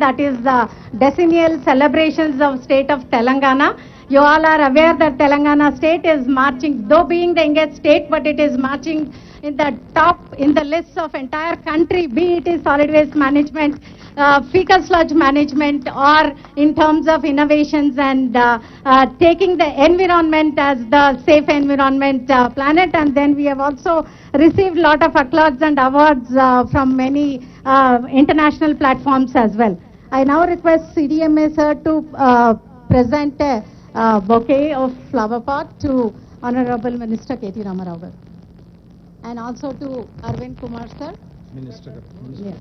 that is the decennial celebrations of state of Telangana. You all are aware that Telangana state is marching, though being the youngest state, but it is marching in the top in the list of entire country, be it is solid waste management, fecal sludge management, or in terms of innovations and taking the environment as the safe environment planet. And then we have also received a lot of accolades and awards from many international platforms as well. I now request CDMA sir to present a bouquet of flower pot to Honorable Minister KT Ramarao garu. And also to Arvind Kumar sir. Minister. Yeah.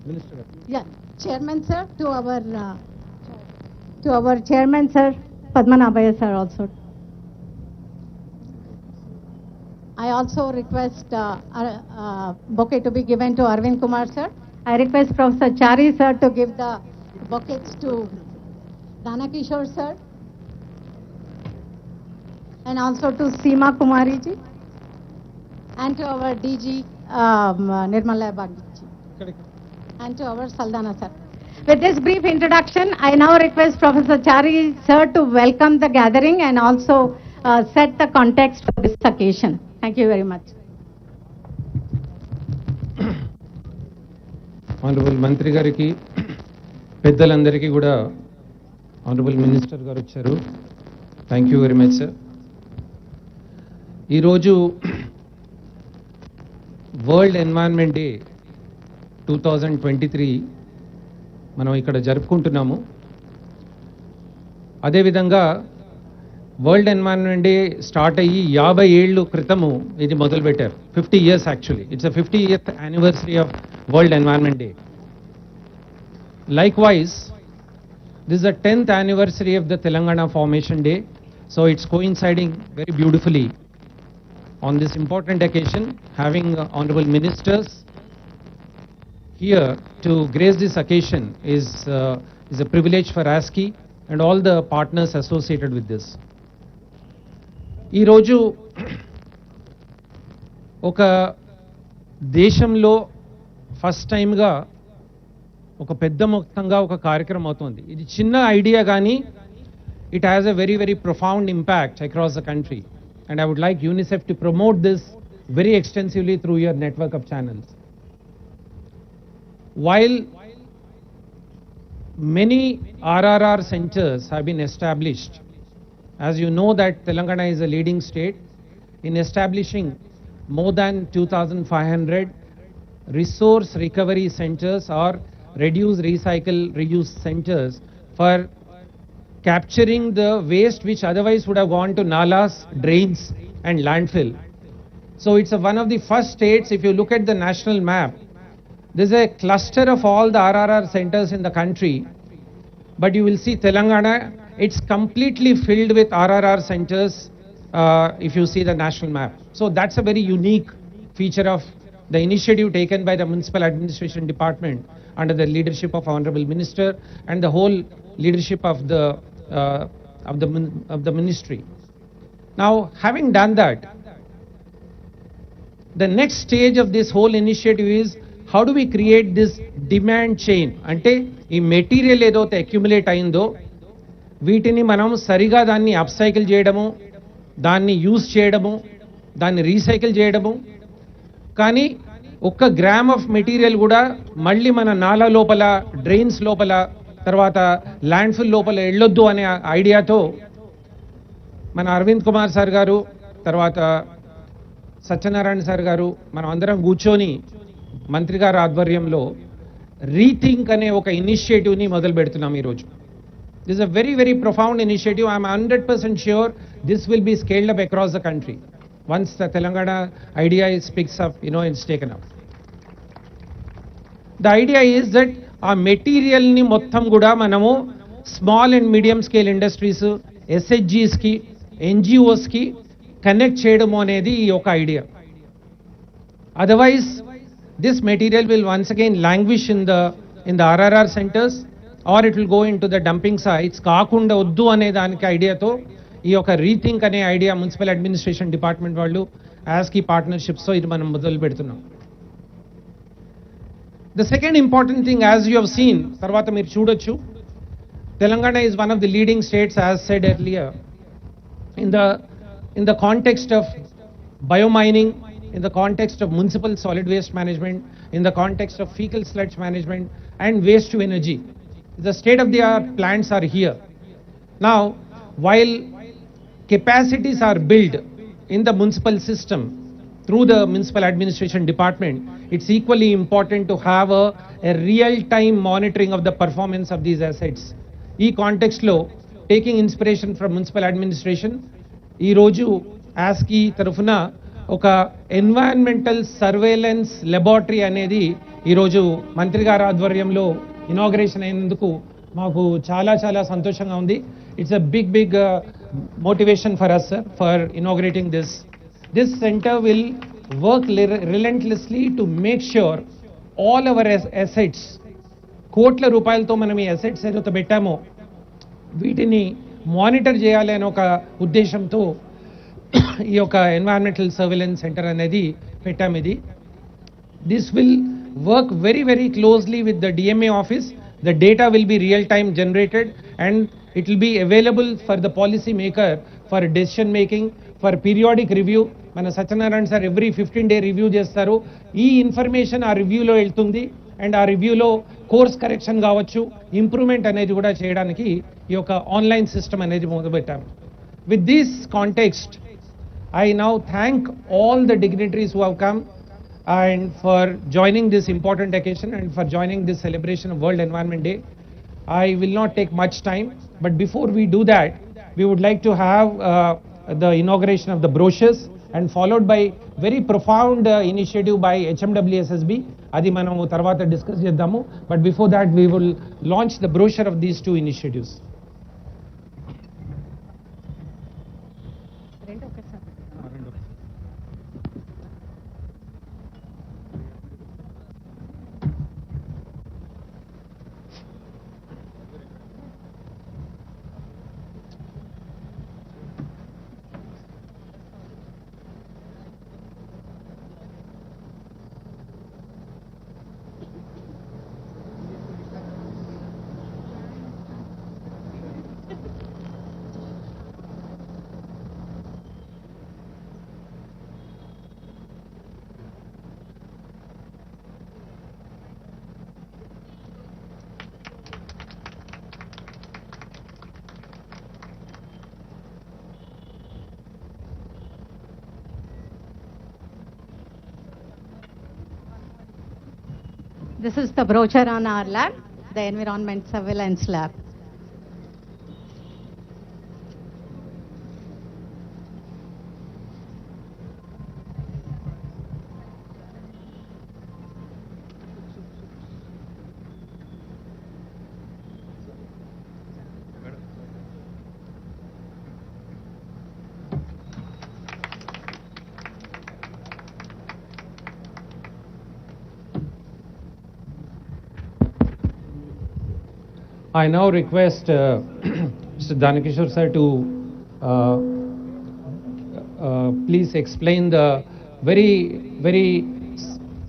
Minister. Yeah, Chairman sir, to our Chairman sir, Padmanabhaya sir also. I also request bouquet to be given to Arvind Kumar sir. I request Professor Chari sir to give the bouquets to Dana Kishore sir. And also to Seema Kumari ji. And to our DG Nirmala Bagji. And to our Saldana sir. With this brief introduction, I now request Professor Chari sir to welcome the gathering and also set the context for this occasion. Thank you very much. Honorable Mantri gariki, పెద్దలందరికీ కూడా Honorable Minister గారు వచ్చారు. Thank you very much sir. ఈరోజు world environment day 2023 మనం ఇక్కడ జరుపుకుంటున్నాము. అదేవిధంగా world environment day start అయ్యి 50 ఏళ్ళు క్రితము ఇది మొదలుపెట్టారు. 50 years actually. It's a 50th anniversary of world environment day. Likewise, this is the 10th anniversary of the Telangana Formation Day. So it's coinciding very beautifully on this important occasion, having honorable ministers here to grace this occasion is a privilege for ASCI and all the partners associated with this. ఈ రోజు ఒక దేశంలో first టైంగా ఒక పెద్ద మొత్తంగా ఒక కార్యక్రమం అవుతుంది. ఇది చిన్న ఐడియా కానీ it has a very, very profound impact across the country. And I would like UNICEF to promote this very extensively through your network of channels. While many RRR centers have been established, as you know that Telangana is a leading state in establishing more than 2,500 resource recovery centers or reduce, recycle, reuse centers for capturing the waste which otherwise would have gone to nalas, drains and landfill. So it's one of the first states, if you look at the national map, there's a cluster of all the RRR centers in the country, but you will see Telangana, it's completely filled with RRR centers if you see the national map. So that's a very unique feature of the initiative taken by the Municipal Administration Department under the leadership of Honorable Minister and the whole leadership of the ministry. Now, having done that, the next stage of this whole initiative is how do we create this demand chain? Ante ee material edo accumulate ayindo వీటిని మనం సరిగా దాన్ని upcycle చేయడము, దాన్ని use చేయడము, దాన్ని recycle చేయడము. కానీ ఒక్క గ్రామ్ ఆఫ్ మెటీరియల్ కూడా మళ్ళీ మన నాలా లోపల, డ్రైన్స్ లోపల, తర్వాత ల్యాండ్ఫిల్ లోపల వెళ్ళొద్దు అనే ఐడియాతో మన అరవింద్ కుమార్ సార్ గారు, తర్వాత సత్యనారాయణ సార్ గారు, మనం అందరం కూర్చొని మంత్రి గారి ఆధ్వర్యంలో రీథింక్ అనే ఒక ఇనిషియేటివ్ని మొదలు పెడుతున్నాం ఈరోజు. This is a very, very profound initiative. I'm 100% sure this will be scaled up across the country. Once the Telangana idea is picks up, it's taken up. The idea is that ఆ మెటీరియల్ని మొత్తం కూడా మనము small and medium scale industries, ఎస్హెచ్జీస్కి, ఎన్జిఓస్కి connect చేయడము అనేది ఈ ఒక idea. Otherwise this material will once again languish in the RRR centres or it will go into the dumping sites. కాకుండా వద్దు అనే దానికి ఐడియాతో ఈ యొక్క రీథింక్ అనే ఐడియా మున్సిపల్ అడ్మినిస్ట్రేషన్ డిపార్ట్మెంట్ వాళ్ళు యాస్కి పార్ట్నర్షిప్స్తో ఇది మనం మొదలు పెడుతున్నాం. The second important thing, as you have seen, Tarvata meer chudochu, Telangana is one of the leading states, as said earlier, in the context of biomining, in the context of municipal solid waste management, in the context of fecal sludge management and waste to energy. The state-of-the-art plants are here. Now, while capacities are built in the municipal system through the municipal administration department, it's equally important to have a real-time monitoring of the performance of these assets. ఈ context లో taking inspiration from municipal administration, ఈ రోజు ఆస్కీ తరఫున ఒక environmental surveillance లెబార్టరీ అనేది ఈరోజు మంత్రి గారి ఆధ్వర్యంలో ఇనాగ్రేషన్ అయినందుకు మాకు చాలా చాలా సంతోషంగా ఉంది. It's a big motivation for us, sir, for inaugurating this. This center will work relentlessly to make sure all our assets, కోట్ల రూపాయలతో మనం ఈ అసెట్స్ ఏదైతే పెట్టామో వీటిని మానిటర్ చేయాలి అనే ఒక ఉద్దేశంతో ఈ యొక్క ఎన్వైరన్మెంటల్ సర్వేలెన్స్ సెంటర్ అనేది పెట్టాము. ఇది this will work very closely with the DMA office. The data will be real time generated and it will be available for the policy maker for decision making, for periodic review. మన Satyanarayana sir every 15-day review చేస్తారు. ఈ information ఆ రివ్యూలో వెళ్తుంది and ఆ రివ్యూలో course correction కావచ్చు, improvement అనేది కూడా చేయడానికి ఈ యొక్క ఆన్లైన్ సిస్టమ్ అనేది మొదలుపెట్టాము. With this context I now thank all the dignitaries who have come and for joining this important occasion and for joining this celebration of World Environment Day. I will not take much time, but before we do that, we would like to have the inauguration of the brochures and followed by very profound initiative by HMWSSB. Adi manamu tarvata discuss cheddamu, but before that we will launch the brochure of these two initiatives. This is the brochure on our lab, the Environment Surveillance Lab. I now request Mr. Danakishore sir to please explain the very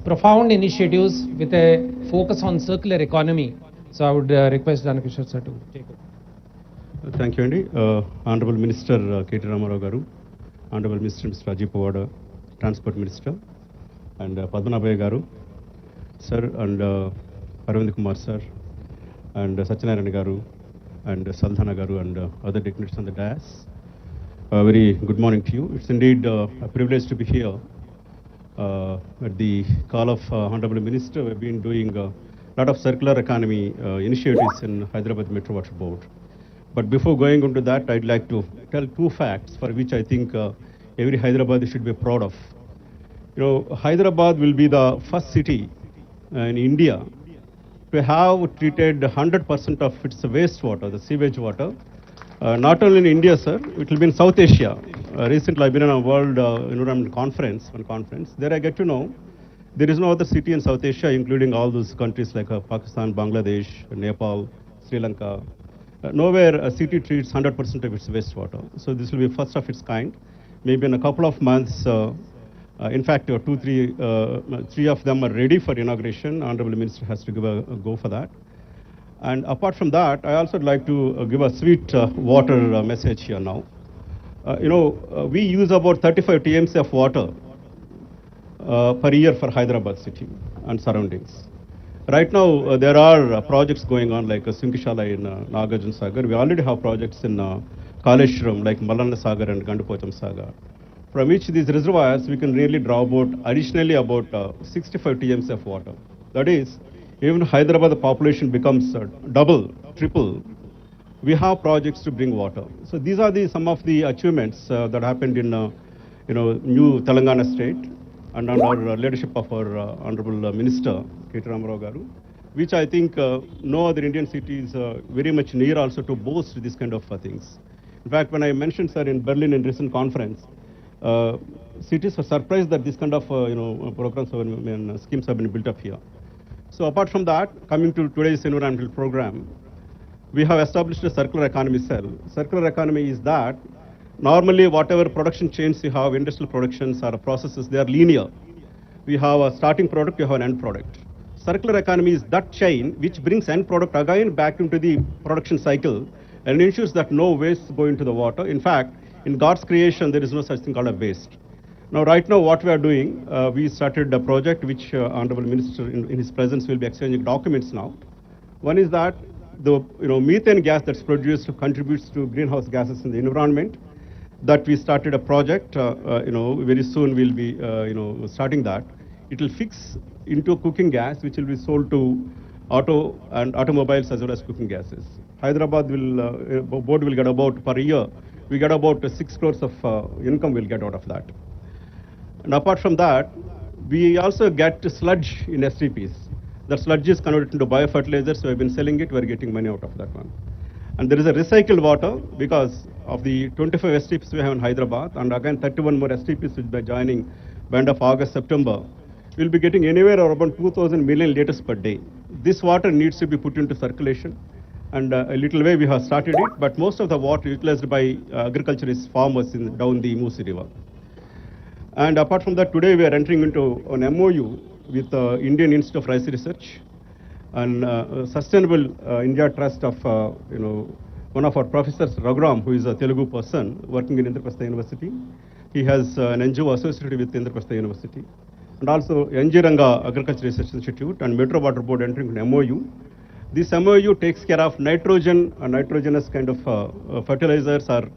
profound initiatives with a focus on circular economy. So I would request Danakishore sir to take it. Thank you, Andy. Honorable Minister KTR garu, Honorable Minister Mr. Rajiv Pawada, Transport Minister, and Padmanabhaya garu, sir, and Arvind Kumar sir, and Satyanarayana garu, and Saldhana garu, and other dignitaries on the dais. Very good morning to you. It's indeed a privilege to be here at the call of Honorable Minister. We've been doing a lot of circular economy initiatives in Hyderabad Metro Water Board. But before going into that, I'd like to tell two facts for which I think every Hyderabadi should be proud of. You know, Hyderabad will be the first city in India to have treated 100% of its wastewater, the sewage water. Not only in India, sir, it will be in South Asia. Recently, I've been on a World Environment Conference, There I get to know there is no other city in South Asia, including all those countries like Pakistan, Bangladesh, Nepal, Sri Lanka. Nowhere a city treats 100% of its wastewater. So this will be first of its kind. Maybe in a couple of months, In fact, three of them are ready for inauguration. Honorable Minister has to give a go for that. And apart from that, I also would like to give a sweet water message here now. We use about 35 TMC of water per year for Hyderabad city and surroundings. Right now, there are projects going on like Sinkishala in Nagarjuna Sagar. We already have projects in Kaleshwaram like Malana Sagar and Gandapocham Sagar. From each of these reservoirs, we can really draw additionally about 65 TMC of water. That is, even Hyderabad, the population becomes double, triple. We have projects to bring water. So these are some of the achievements that happened in new Telangana state and under leadership of our Honorable Minister, KTR Garu, which I think no other Indian city is very much near also to boast this kind of things. In fact, when I mentioned, sir, in Berlin in recent conference, cities were surprised that this kind of programs and schemes have been built up here. So apart from that, coming to today's environmental program, we have established a circular economy cell. Circular economy is that normally whatever production chains you have, industrial productions or processes, they are linear. We have a starting product, you have an end product. Circular economy is that chain which brings end product again back into the production cycle and ensures that no waste go into the water. In fact, in God's creation, there is no such thing called a waste. Now, right now, what we are doing, we started a project which Honorable Minister in his presence will be exchanging documents now. One is that the methane gas that's produced contributes to greenhouse gases in the environment. That we started a project, very soon we'll be starting that. It will fix into cooking gas which will be sold to automobiles as well as cooking gases. Hyderabad board will get about per year, we get about 6 crores of income we'll get out of that. And apart from that, we also get sludge in STPs. The sludge is converted into biofertilizer, so we've been selling it, we're getting money out of that one. And there is a recycled water because of the 25 STPs we have in Hyderabad, and again 31 more STPs which by joining by end of August, September, we'll be getting anywhere around 2,000 million liters per day. This water needs to be put into circulation, and a little way we have started it, but most of the water utilized by agriculturist farmers down the Moosi River. And apart from that, today we are entering into an MOU with Indian Institute of Rice Research and Sustainable India Trust of one of our professors, Raghuram, who is a Telugu person working in Indraprastha University. He has an NGO associated with Indraprastha University. And also NG Ranga Agriculture Research Institute and Metro Water Board entering an MOU. This MOU takes care of nitrogen and nitrogenous kind of fertilizers or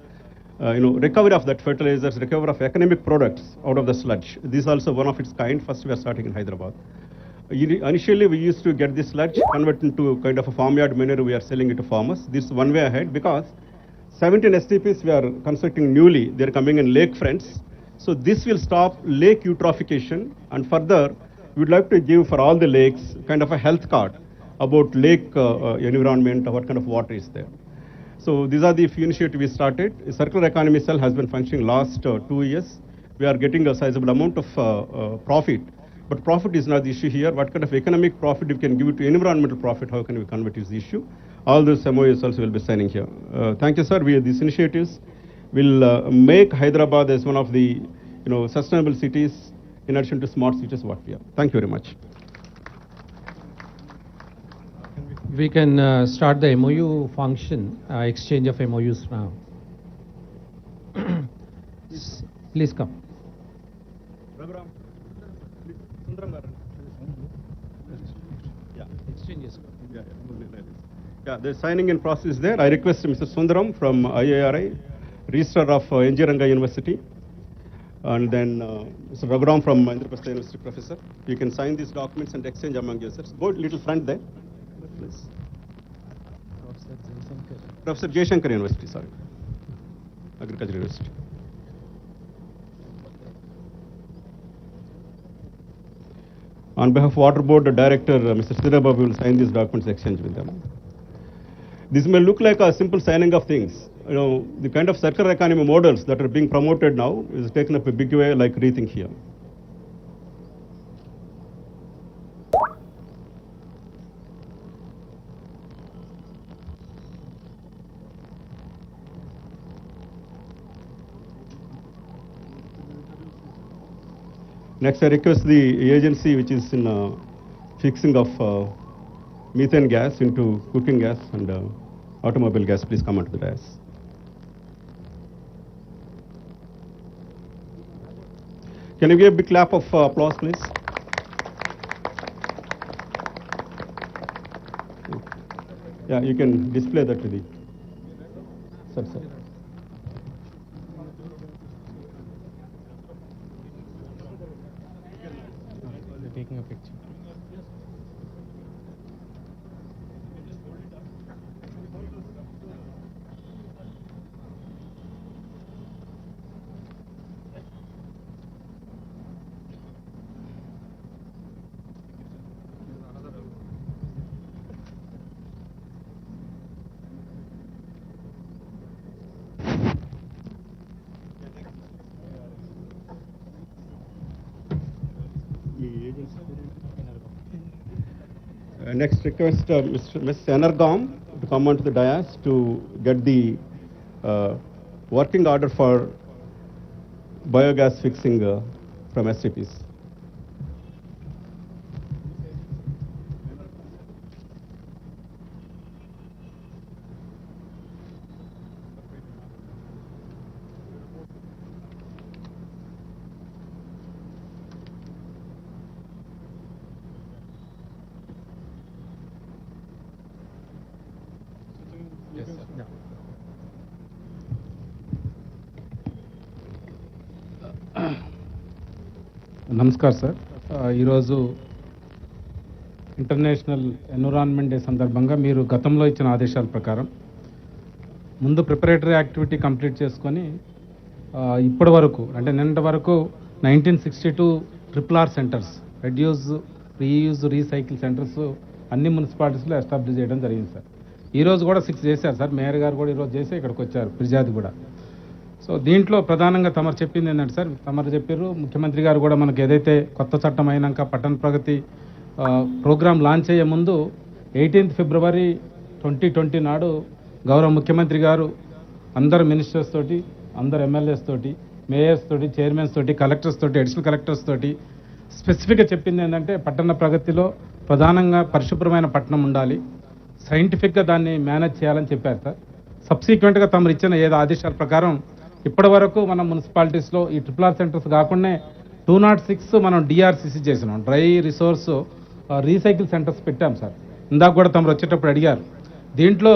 recovery of that fertilizers, recovery of economic products out of the sludge. This is also one of its kind. First we are starting in Hyderabad. Initially we used to get this sludge, convert into kind of a farmyard manure, we are selling it to farmers. This is one way ahead because 17 STPs we are constructing newly, they are coming in lake fronts. So this will stop lake eutrophication, and further we would like to give for all the lakes kind of a health card about lake environment, what kind of water is there. So these are the few initiatives we started. A circular economy cell has been functioning last 2 years. We are getting a sizable amount of profit. But profit is not the issue here. What kind of economic profit we can give it to environmental profit, how can we convert is the issue. All those MOUs also will be signing here. Thank you, sir. These initiatives will make Hyderabad as one of the sustainable cities in addition to smart cities what we are. Thank you very much. We can start the MOU function, exchange of MOUs now. Please come. Yeah, the signing in process is there. I request Mr. Sundaram from IIRI, Registrar of NG Ranga University, and then Mr. Raghuram from Indraprastha University, Professor. You can sign these documents and exchange among yourselves. Go a little front there, please. Professor Jaishankar University, sorry. Agriculture University. On behalf of Water Board Director, Mr. Sirababu will sign these documents, exchange with them. This may look like a simple signing of things. The kind of circular economy models that are being promoted now is taken up a big way, like Rethink here. Next, I request the agency which is in fixing of methane gas into cooking gas and automobile gas, please come onto the dais. Can you give a big clap of applause, please? Yeah, you can display that to the... Sir, sir. Taking a picture. Next request Ms. Energom to come onto the dais to get the working order for biogas fixing from STPs. Yes, sir. Yeah. నమస్కారం sir. ఈరోజు international environment day సందర్భంగా మీరు గతంలో ఇచ్చిన ఆదేశాల ప్రకారం ముందు preparatory activity complete చేసుకొని ఇప్పటి వరకు అంటే నిన్నటి వరకు 1962 RRR centres, reduce reuse recycle centres అన్ని మున్సిపాలిటీస్లో ఎస్టాబ్లిష్ చేయడం జరిగింది సార్. ఈరోజు కూడా 6 చేశారు సార్. మేయర్ గారు కూడా ఈరోజు చేసి ఇక్కడికి వచ్చారు, ఫిర్యాదు కూడా. సో దీంట్లో ప్రధానంగా తమరు చెప్పింది ఏంటంటే సార్, తమరు చెప్పారు, ముఖ్యమంత్రి గారు కూడా మనకు ఏదైతే కొత్త చట్టం అయినాక పట్టణ ప్రగతి ప్రోగ్రాం లాంచ్ అయ్యే ముందు 18th February 2020 నాడు గౌరవ ముఖ్యమంత్రి గారు అందరు మినిస్టర్స్ తోటి, అందరు ఎమ్మెల్యేస్ తోటి, మేయర్స్ తోటి, చైర్మన్స్ తోటి, కలెక్టర్స్ తోటి, అడిషనల్ కలెక్టర్స్ తోటి స్పెసిఫిక్గా చెప్పింది ఏంటంటే పట్టణ ప్రగతిలో ప్రధానంగా పరిశుభ్రమైన పట్టణం ఉండాలి, సైంటిఫిక్గా దాన్ని మేనేజ్ చేయాలని చెప్పారు సార్. సబ్సిక్వెంట్గా తమరు ఇచ్చిన ఏదో ఆదేశాల ప్రకారం ఇప్పటి వరకు మన మున్సిపాలిటీస్లో ఈ RRR సెంటర్స్ కాకుండా 206 మనం DRCC చేసినాం, డ్రై రిసోర్స్ రీసైకిల్ సెంటర్స్ పెట్టాం సార్. ఇందాక కూడా తమరు వచ్చేటప్పుడు అడిగారు. దీంట్లో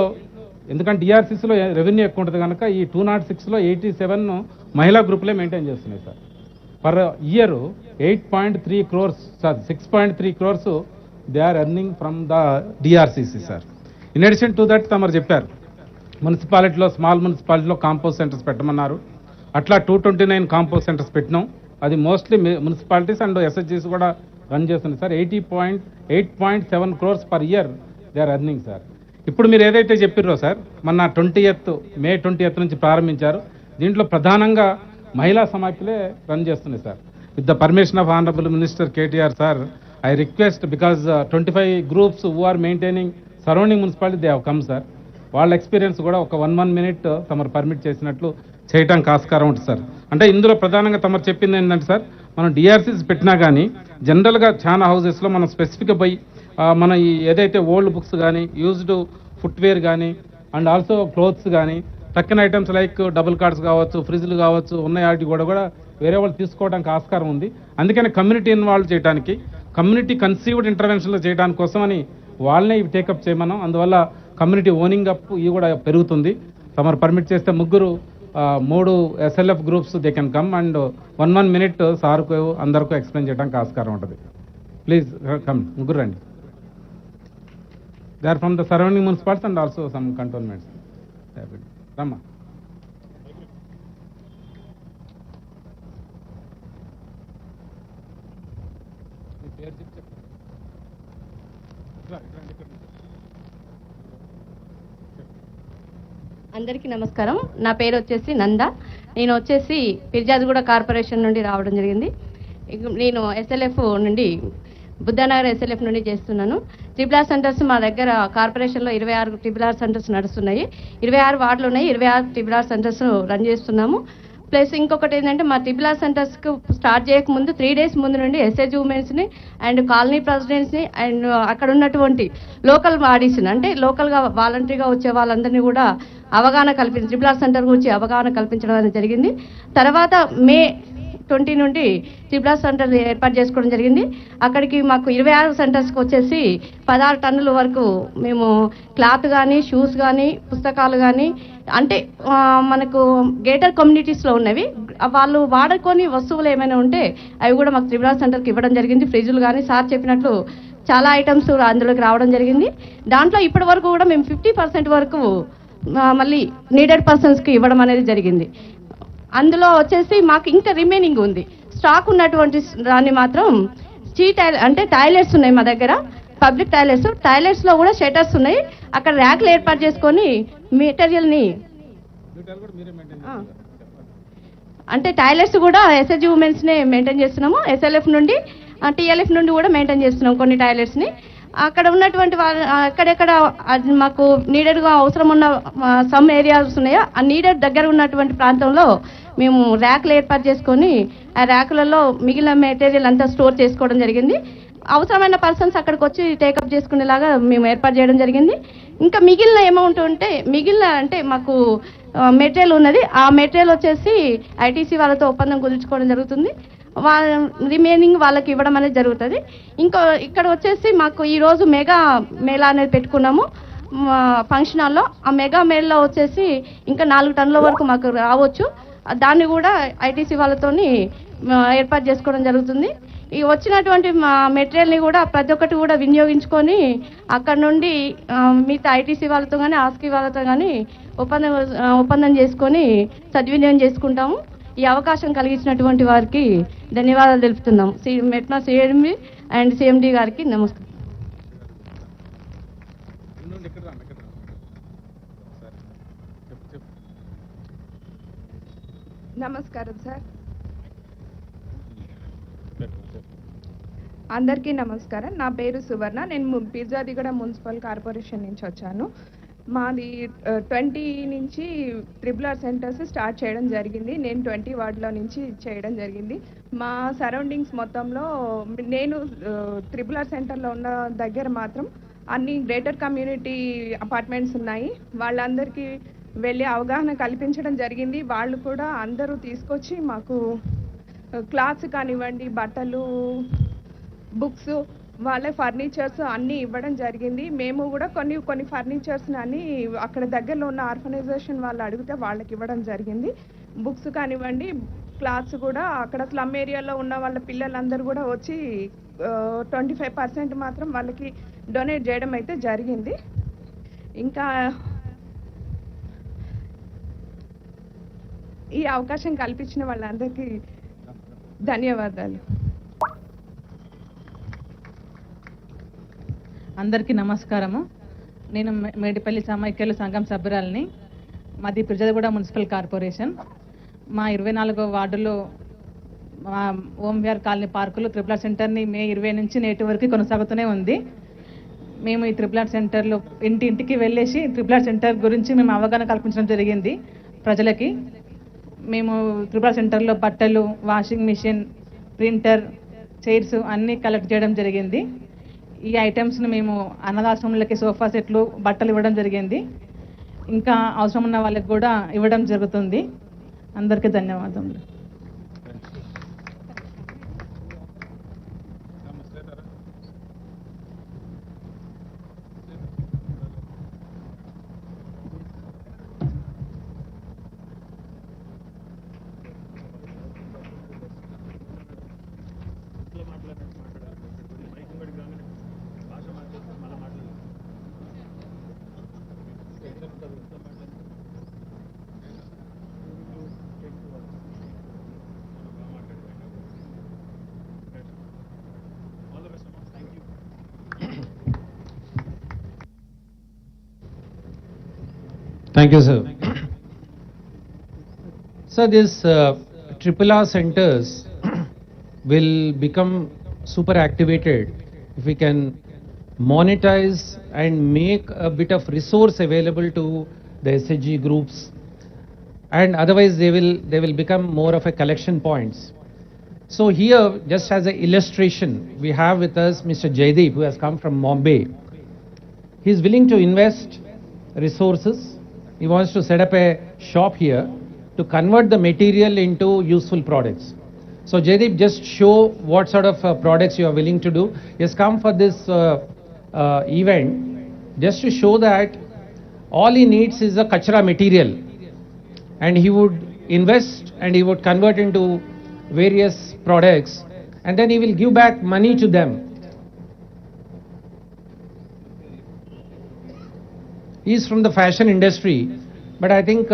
ఎందుకంటే DRCCలో రెవెన్యూ ఎక్కువ ఉంటుంది కనుక ఈ 206లో 87 మహిళా గ్రూపులే మెయింటైన్ చేస్తున్నాయి sir. Per year 8.3 crores sir, 6.3 crores they are earning from the DRCC sir. In addition to that తమరు చెప్పారు మున్సిపాలిటీలో, స్మాల్ మున్సిపాలిటీలో కాంపోస్ట్ సెంటర్స్ పెట్టమన్నారు. అట్లా 229 కాంపోస్ట్ సెంటర్స్ పెట్టినాం. అది మోస్ట్లీ మున్సిపాలిటీస్ అండ్ SHGs కూడా రన్ చేస్తున్నాయి sir. 8.7 crores per year they are earning sir. ఇప్పుడు మీరు ఏదైతే చెప్పారో సార్, మొన్న May 20th నుంచి ప్రారంభించారు. దీంట్లో ప్రధానంగా మహిళా సమాఖ్యలే రన్ చేస్తున్నాయి sir. With the permission of honourable minister KTR sir, I request because 25 groups who are maintaining surrounding municipality they have come sir. వాళ్ళ ఎక్స్పీరియన్స్ కూడా ఒక 1 minute తమరు పర్మిట్ చేసినట్లు చేయడానికి ఆస్కారం ఉంటుంది సార్. అంటే ఇందులో ప్రధానంగా తమరు చెప్పింది ఏంటంటే సార్, మనం DRCs పెట్టినా కానీ జనరల్గా చాలా హౌసెస్లో మనం స్పెసిఫిక్గా పోయి మన ఈ ఏదైతే ఓల్డ్ బుక్స్ కానీ, యూజ్డ్ ఫుట్వేర్ కానీ, అండ్ ఆల్సో క్లోత్స్ కానీ, టక్కన్ ఐటమ్స్ లైక్ డబుల్ కార్డ్స్ కావచ్చు, ఫ్రిడ్జ్లు కావచ్చు, ఉన్న వాటి కూడా వేరే వాళ్ళు తీసుకోవడానికి ఆస్కారం ఉంది. అందుకని కమ్యూనిటీ ఇన్వాల్వ్ చేయడానికి, కమ్యూనిటీ కన్సీవ్డ్ ఇంటర్వెన్షన్లో చేయడానికి కోసమని వాళ్ళనే ఇవి టేకప్ చేయమన్నాం. అందువల్ల కమ్యూనిటీ ఓనింగ్ అప్ ఇవి కూడా పెరుగుతుంది. తమరు పర్మిట్ చేస్తే 3 SLF groups they can come and 1 minute సార్కు అందరికీ ఎక్స్ప్లెయిన్ చేయడానికి ఆస్కారం ఉంటుంది. ప్లీజ్ కమ్, ముగ్గురు రండి. They are from the surrounding municipalities and also some cantonments. రమ్మా. అందరికీ నమస్కారం. నా పేరు వచ్చేసి నంద. నేను వచ్చేసి ఫిర్యాదుగూడ కార్పొరేషన్ నుండి రావడం జరిగింది. నేను SLF నుండి, బుద్ధానగర్ SLF నుండి చేస్తున్నాను. RRR సెంటర్స్ మా దగ్గర కార్పొరేషన్లో 26 RRR సెంటర్స్ నడుస్తున్నాయి. 26 వార్డులు ఉన్నాయి. 26 RRR సెంటర్స్ రన్ చేస్తున్నాము. ప్లస్ ఇంకొకటి ఏంటంటే మా ట్రిపుల్ ఆర్ సెంటర్స్కి స్టార్ట్ చేయకముందు 3 days ముందు నుండి ఎస్ఏజీ ఉమెన్స్ని అండ్ కాలనీ ప్రెసిడెంట్స్ని అండ్ అక్కడ ఉన్నటువంటి లోకల్ బాడీస్ని అంటే లోకల్గా వాలంటరీగా వచ్చే వాళ్ళందరినీ కూడా అవగాహన కల్పించి ట్రిపుల్ ఆర్ సెంటర్ గురించి అవగాహన కల్పించడం అనేది జరిగింది. తర్వాత May 20 నుండి ట్రిపుల్ ఆర్ సెంటర్ ఏర్పాటు చేసుకోవడం జరిగింది. అక్కడికి మాకు 26 సెంటర్స్కి వచ్చేసి 16 టన్నుల వరకు మేము క్లాత్ కానీ షూస్ కానీ పుస్తకాలు కానీ అంటే మనకు గేటర్ కమ్యూనిటీస్లో ఉన్నవి వాళ్ళు వాడుకొని వస్తువులు ఏమైనా ఉంటే అవి కూడా మాకు ట్రిపుల్ ఆర్ సెంటర్కి ఇవ్వడం జరిగింది. ఫ్రిడ్జ్లు కానీ సార్ చెప్పినట్లు చాలా ఐటమ్స్ అందులోకి రావడం జరిగింది. దాంట్లో ఇప్పటి వరకు కూడా మేము 50% వరకు మళ్ళీ నీడెడ్ పర్సన్స్కి ఇవ్వడం అనేది జరిగింది. అందులో వచ్చేసి మాకు ఇంకా రిమైనింగ్ ఉంది. స్టాక్ ఉన్నటువంటి దాన్ని మాత్రం అంటే టాయిలెట్స్ ఉన్నాయి మా దగ్గర, పబ్లిక్ టాయిలెట్స్లో కూడా షెటర్స్ ఉన్నాయి. అక్కడ ర్యాక్లు ఏర్పాటు చేసుకొని మెటీరియల్ని అంటే టాయిలెట్స్ కూడా ఎస్ఎస్జీ ఉమెన్స్నే మెయింటైన్ చేస్తున్నాము. ఎస్ఎల్ఎఫ్ నుండి టీఎల్ఎఫ్ నుండి కూడా మెయింటైన్ చేస్తున్నాం కొన్ని టాయిలెట్స్ని. అక్కడ ఉన్నటువంటి ఎక్కడెక్కడ మాకు నీడెడ్గా అవసరం ఉన్న సమ్ ఏరియాస్ ఉన్నాయో ఆ నీడెడ్ దగ్గర ఉన్నటువంటి ప్రాంతంలో మేము ర్యాక్లు ఏర్పాటు చేసుకొని ఆ ర్యాకులలో మిగిలిన మెటీరియల్ అంతా స్టోర్ చేసుకోవడం జరిగింది. అవసరమైన పర్సన్స్ అక్కడికి వచ్చి టేకప్ చేసుకునేలాగా మేము ఏర్పాటు చేయడం జరిగింది. ఇంకా మిగిలిన అమౌంట్ ఉంటే అంటే మాకు మెటీరియల్ ఉన్నది. ఆ మెటీరియల్ వచ్చేసి ఐటీసీ వాళ్ళతో ఒప్పందం కుదుర్చుకోవడం జరుగుతుంది. రిమైనింగ్ వాళ్ళకి ఇవ్వడం అనేది జరుగుతుంది. ఇక్కడ వచ్చేసి మాకు ఈరోజు మెగా మేళా అనేది పెట్టుకున్నాము ఫంక్షన్ హాల్లో. ఆ మెగా మేళలో వచ్చేసి ఇంకా 4 టన్నుల వరకు మాకు రావచ్చు. దాన్ని కూడా ఐటీసీ వాళ్ళతోని ఏర్పాటు చేసుకోవడం జరుగుతుంది. ఈ వచ్చినటువంటి మెటీరియల్ని కూడా ప్రతి ఒక్కటి కూడా వినియోగించుకొని అక్కడ నుండి మిగతా ఐటీసీ వాళ్ళతో కానీ ఆస్కీ వాళ్ళతో కానీ ఒప్పందం చేసుకొని సద్వినియోగం చేసుకుంటాము. ఈ అవకాశం కలిగించినటువంటి వారికి ధన్యవాదాలు తెలుపుతున్నాము. మెట్నా సిఎండి అండ్ సిఎండి గారికి నమస్కారం. నమస్కారం సార్. అందరికీ నమస్కారం. నా పేరు సువర్ణ. నేను పిర్జాదిగూడ మున్సిపల్ కార్పొరేషన్ నుంచి వచ్చాను. మాది 20 నుంచి ట్రిపుల్ ఆర్ సెంటర్స్ స్టార్ట్ చేయడం జరిగింది. నేను 20 వార్డులో నుంచి చేయడం జరిగింది. మా సరౌండింగ్స్ మొత్తంలో నేను ట్రిపుల్ ఆర్ సెంటర్లో ఉన్న దగ్గర మాత్రం అన్ని గ్రేటర్ కమ్యూనిటీ అపార్ట్మెంట్స్ ఉన్నాయి. వాళ్ళందరికీ వెళ్ళి అవగాహన కల్పించడం జరిగింది. వాళ్ళు కూడా అందరూ తీసుకొచ్చి మాకు క్లాత్స్ కానివ్వండి, బట్టలు, బుక్స్, వాళ్ళ ఫర్నిచర్స్ అన్నీ ఇవ్వడం జరిగింది. మేము కూడా కొన్ని ఫర్నిచర్స్ని అన్ని అక్కడ దగ్గరలో ఉన్న ఆర్గనైజేషన్ వాళ్ళు అడిగితే వాళ్ళకి ఇవ్వడం జరిగింది. బుక్స్ కానివ్వండి, క్లాత్స్ కూడా అక్కడ స్లమ్ ఏరియాలో ఉన్న వాళ్ళ పిల్లలందరూ కూడా వచ్చి 25% మాత్రం వాళ్ళకి డొనేట్ చేయడం అయితే జరిగింది. ఇంకా ఈ అవకాశం కల్పించిన వాళ్ళందరికీ ధన్యవాదాలు. అందరికీ నమస్కారము. నేను మేడిపల్లి సమైక్యల సంఘం సభ్యురాలిని. మాది పిర్జాదిగూడ మున్సిపల్ కార్పొరేషన్. మా 24వ వార్డులో మా ఓంవిఆర్ కాలనీ పార్కులో ట్రిపుల్ ఆర్ సెంటర్ని May 20 నుంచి నేటి వరకు కొనసాగుతూనే ఉంది. మేము ఈ ట్రిపుల్ ఆర్ సెంటర్లో ఇంటింటికి వెళ్ళేసి ట్రిపుల్ ఆర్ సెంటర్ గురించి మేము అవగాహన కల్పించడం జరిగింది ప్రజలకి. మేము ట్రిపుల్ ఆర్ సెంటర్లో బట్టలు, వాషింగ్ మిషన్, ప్రింటర్, చైర్స్ అన్నీ కలెక్ట్ చేయడం జరిగింది. ఈ ఐటమ్స్ని మేము అనాథాశ్రమాలకి సోఫా సెట్లు, బట్టలు ఇవ్వడం జరిగింది. ఇంకా అవసరం ఉన్న వాళ్ళకి కూడా ఇవ్వడం జరుగుతుంది. అందరికీ ధన్యవాదములు. Thank you, sir. So these triple R centers will become super activated if we can monetize and make a bit of resource available to the SHG groups and otherwise they will become more of a collection points. So here, just as an illustration, we have with us Mr. Jaideep, who has come from Bombay. He is willing to invest resources. He wants to set up a shop here to convert the material into useful products. So Jaideep, just show what sort of products you are willing to do. He has come for this event just to show that all he needs is a kachra material, and he would invest and he would convert into various products, and then he will give back money to them. He is from the fashion industry, but I think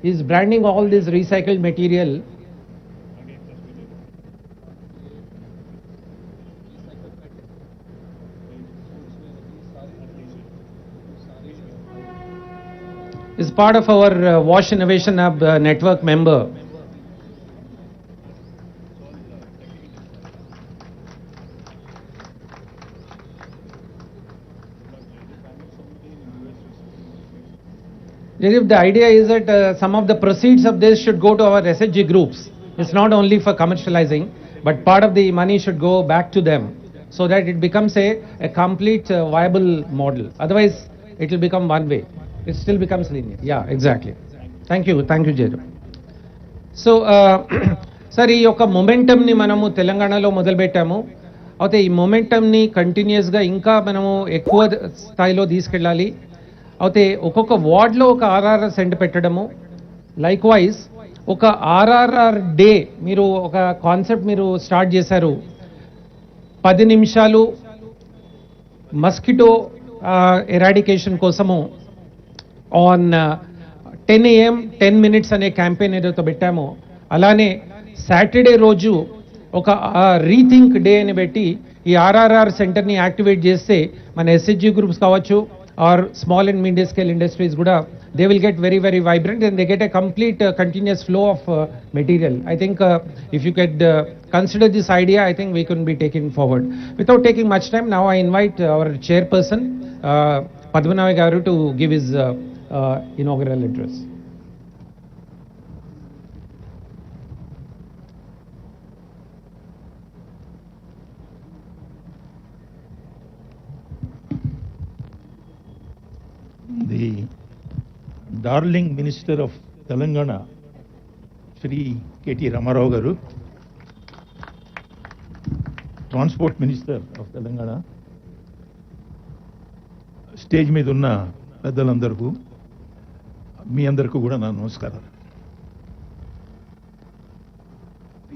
he is branding all this recycled material. Is part of our Wash Innovation Hub network member. The idea is that some of the proceeds of this should go to our SHG groups. It's not only for commercializing, but part of the money should go back to them so that it becomes a complete viable model. Otherwise, it will become one way. It still becomes linear. Yeah, exactly. Thank you, Jaideep. So, sir, ఈ యొక్క మొమెంటమ్ని మనము తెలంగాణలో మొదలుపెట్టాము. అయితే ఈ మొమెంటమ్ని కంటిన్యూస్గా ఇంకా మనము ఎక్కువ స్థాయిలో తీసుకెళ్ళాలి. అయితే ఒక్కొక్క వార్డ్లో ఒక ఆర్ఆర్ఆర్ సెంటర్ పెట్టడము, లైక్ వైజ్ ఒక ఆర్ఆర్ఆర్ డే మీరు ఒక కాన్సెప్ట్ మీరు స్టార్ట్ చేశారు. 10 నిమిషాలు మస్కిటో ఎరాడికేషన్ కోసము ఆన్ 10 AM 10 minutes అనే క్యాంపెయిన్ ఏదైతే పెట్టామో, అలానే సాటర్డే రోజు ఒక రీథింక్ డే అని పెట్టి ఈ ఆర్ఆర్ఆర్ సెంటర్ని యాక్టివేట్ చేస్తే మన ఎస్హెచ్జి గ్రూప్స్ కావచ్చు or small and medium scale industries కూడా they will get very, very vibrant and they get a complete continuous flow of material. I think if you could consider this idea, I think we can be taken forward. Without taking much time, now I invite our chairperson, Padmanabhi Garu, to give his inaugural address. The darling Minister of Telangana, Shri KTR Garu, Transport Minister of Telangana, stage మీద ఉన్న పెద్దలందరికీ మీ అందరికీ కూడా నా నమస్కారం.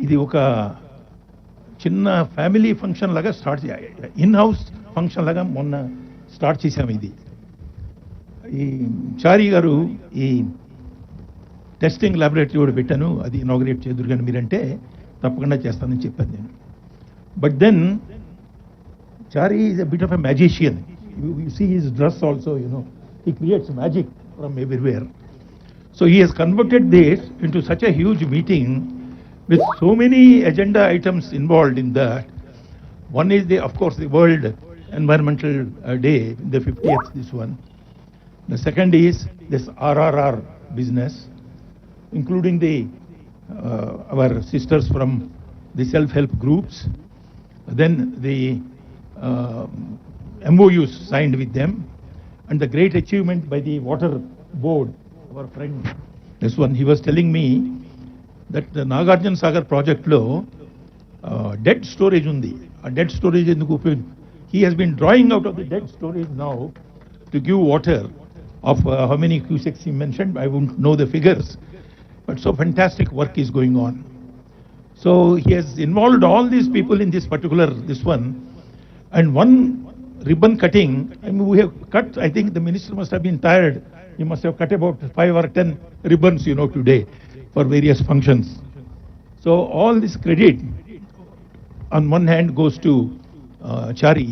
ఇది ఒక చిన్న ఫ్యామిలీ ఫంక్షన్ లాగా స్టార్ట్ చేయాలి, ఇన్ హౌస్ ఫంక్షన్ లాగా మొన్న స్టార్ట్ చేశాము. ఇది ఈ చారి గారు ఈ టెస్టింగ్ ల్యాబొరేటరీ కూడా పెట్టాను, అది ఇనాగ్రేట్ చేదురు కానీ మీరంటే తప్పకుండా చేస్తానని చెప్పాను నేను. But then Chari is a bit of a magician. You see his dress also, you know, he creates magic from everywhere. So he has converted this into such a huge meeting with so many agenda items involved in that. One is of course, the World Environmental Day, the 50th, this one. The second is this RRR business, including our sisters from the self-help groups. Then the MOUs signed with them, and the great achievement by the water board, our friend, this one, he was telling me that the Nagarjuna Sagar project lo dead storage undi. A dead storage enduku he has been drawing out of the dead storage now to give water of how many cusecs he mentioned, I won't know the figures, but so fantastic work is going on. So he has involved all these people in this particular, this one, and one ribbon cutting, I mean, we have cut, I think the minister must have been tired. He must have cut about 5 or 10 ribbons, you know, today for various functions. So all this credit on one hand goes to Chari,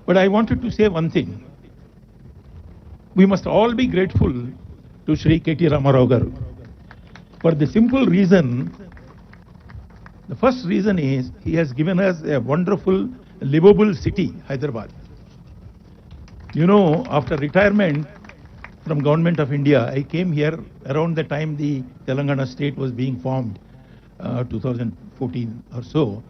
but I wanted to say one thing. We must all be grateful to Shri KTR Garu for the simple reason. The first reason is he has given us a wonderful, livable city, Hyderabad. You know, after retirement, from Government of India. I came here around the time the Telangana state was being formed, 2014 or so.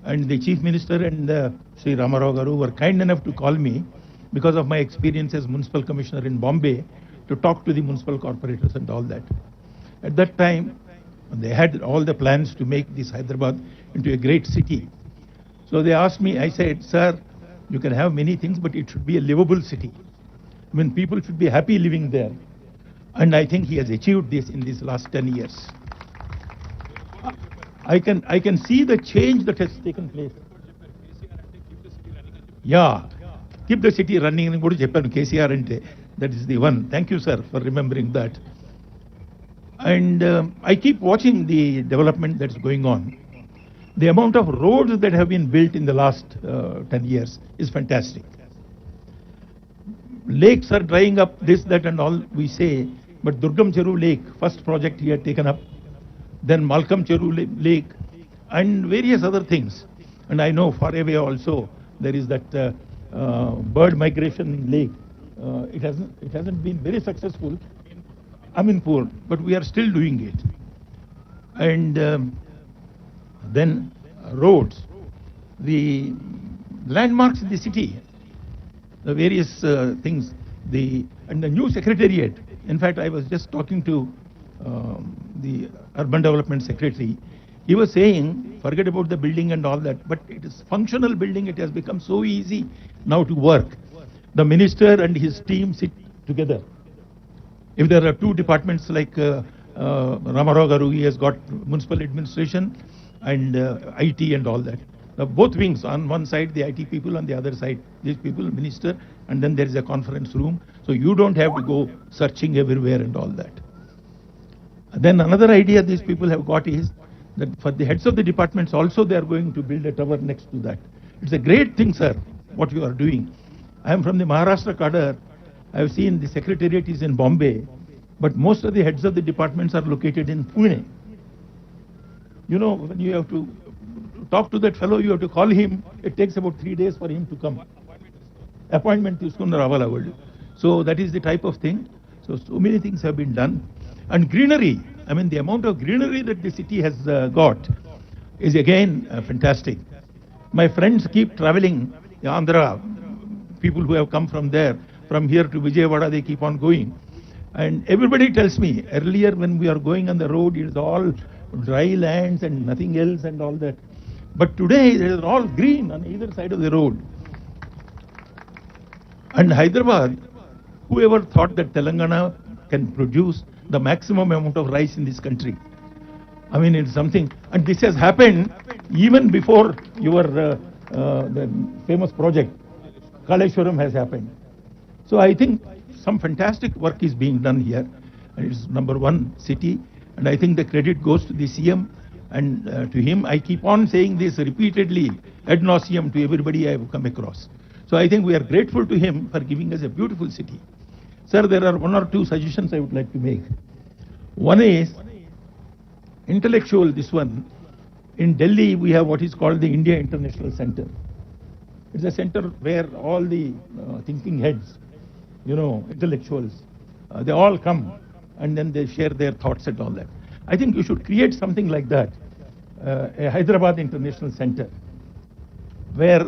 And the Chief Minister and Sri Ramarao Garu were kind enough to call me because of my experience as Municipal Commissioner in Bombay to talk to the municipal corporators and all that. At that time, they had all the plans to make this Hyderabad into a great city. So they asked me, I said, sir, you can have many things, but it should be a livable city. I mean, people should be happy living there. And I think he has achieved this in these last 10 years. I can see the change that has taken place. Yeah, keep the city running. KCR ante. That is the one. Thank you, sir, for remembering that. And I keep watching the development that's going on. The amount of roads that have been built in the last 10 years is fantastic. Lakes are drying up, this, that and all we say, but Durgam Cheru Lake, first project he had taken up, then Malcolm Cheru Lake, and various other things. And I know far away also there is that bird migration lake. It hasn't been very successful. I mean, poor, but we are still doing it. And then roads, the landmarks in the city, the various things, and the new secretariat. In fact, I was just talking to the Urban Development Secretary. He was saying, forget about the building and all that, but it is functional building. It has become so easy now to work. The minister and his team sit together. If there are two departments like Ramarao Garu, he has got municipal administration and IT and all that. Both wings, on one side the IT people, on the other side these people, minister, and then there is a conference room. So you don't have to go searching everywhere and all that. Then another idea these people have got is that for the heads of the departments also they are going to build a tower next to that. It's a great thing, sir, what you are doing. I am from the Maharashtra cadre. I have seen the secretariat is in Bombay, but most of the heads of the departments are located in Pune. You know, when you have to talk to that fellow, you have to call him. It takes about 3 days for him to come. Appointment తీసుకుని రావాలి వాళ్ళు. So that is the type of thing. So many things have been done. And greenery, I mean the amount of greenery that the city has got is again fantastic. My friends keep traveling, Andhra, people who have come from there, from here to Vijayawada, they keep on going. And everybody tells me, earlier when we are going on the road, it is all dry lands and nothing else and all that. But today, it is all green on either side of the road. And Hyderabad, whoever thought that Telangana can produce the maximum amount of rice in this country? I mean, it's something. And this has happened even before your the famous project, Kaleshwaram, has happened. So I think some fantastic work is being done here. And it's #1 city. And I think the credit goes to the CM. And to him, I keep on saying this repeatedly, ad nauseum, to everybody I have come across. So I think we are grateful to him for giving us a beautiful city. Sir, there are 1 or 2 suggestions I would like to make. One is intellectual, this one. In Delhi, we have what is called the India International Center. It's a center where all the thinking heads, you know, intellectuals, they all come and then they share their thoughts and all that. I think you should create something like that, a Hyderabad International Center, where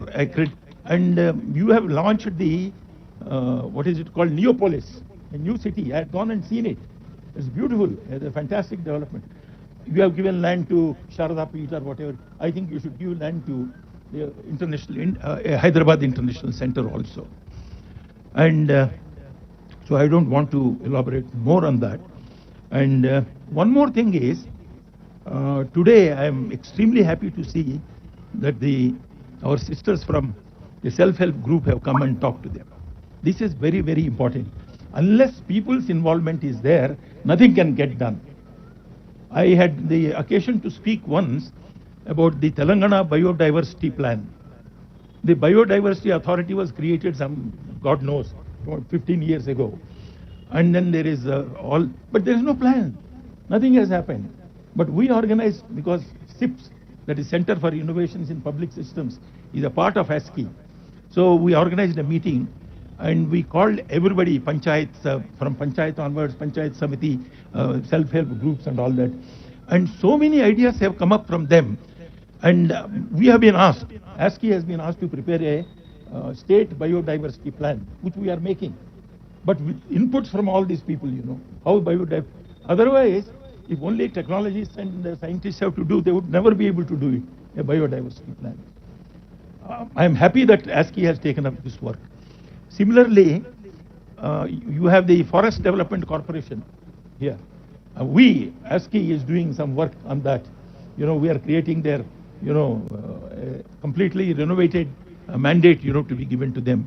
you have launched the, what is it called, Neopolis, a new city. I had gone and seen it. It's beautiful. It's a fantastic development. You have given land to Sharada Peeth or whatever. I think you should give land to the Hyderabad International Center also. And so I don't want to elaborate more on that. And one more thing is, today I am extremely happy to see that our sisters from the self-help group have come and talked to them. This is very, very important. Unless people's involvement is there, nothing can get done. I had the occasion to speak once about the Telangana biodiversity plan. The biodiversity authority was created God knows, 15 years ago. And then there is but there is no plan. Nothing has happened. But we organized, because CIPS, that is Center for Innovations in Public Systems, is a part of ASCII. So we organized a meeting, and we called everybody, panchayats, from panchayat onwards, panchayat samiti, self-help groups and all that. And so many ideas have come up from them. And we have been asked, ASCI has been asked to prepare a state biodiversity plan, which we are making. But with inputs from all these people, how biodiversity. Otherwise, if only technologists and scientists have to do, they would never be able to do it, a biodiversity plan. I am happy that ASCI has taken up this work. Similarly, you have the Forest Development Corporation here. ASCI is doing some work on that. We are creating their, completely renovated mandate, to be given to them.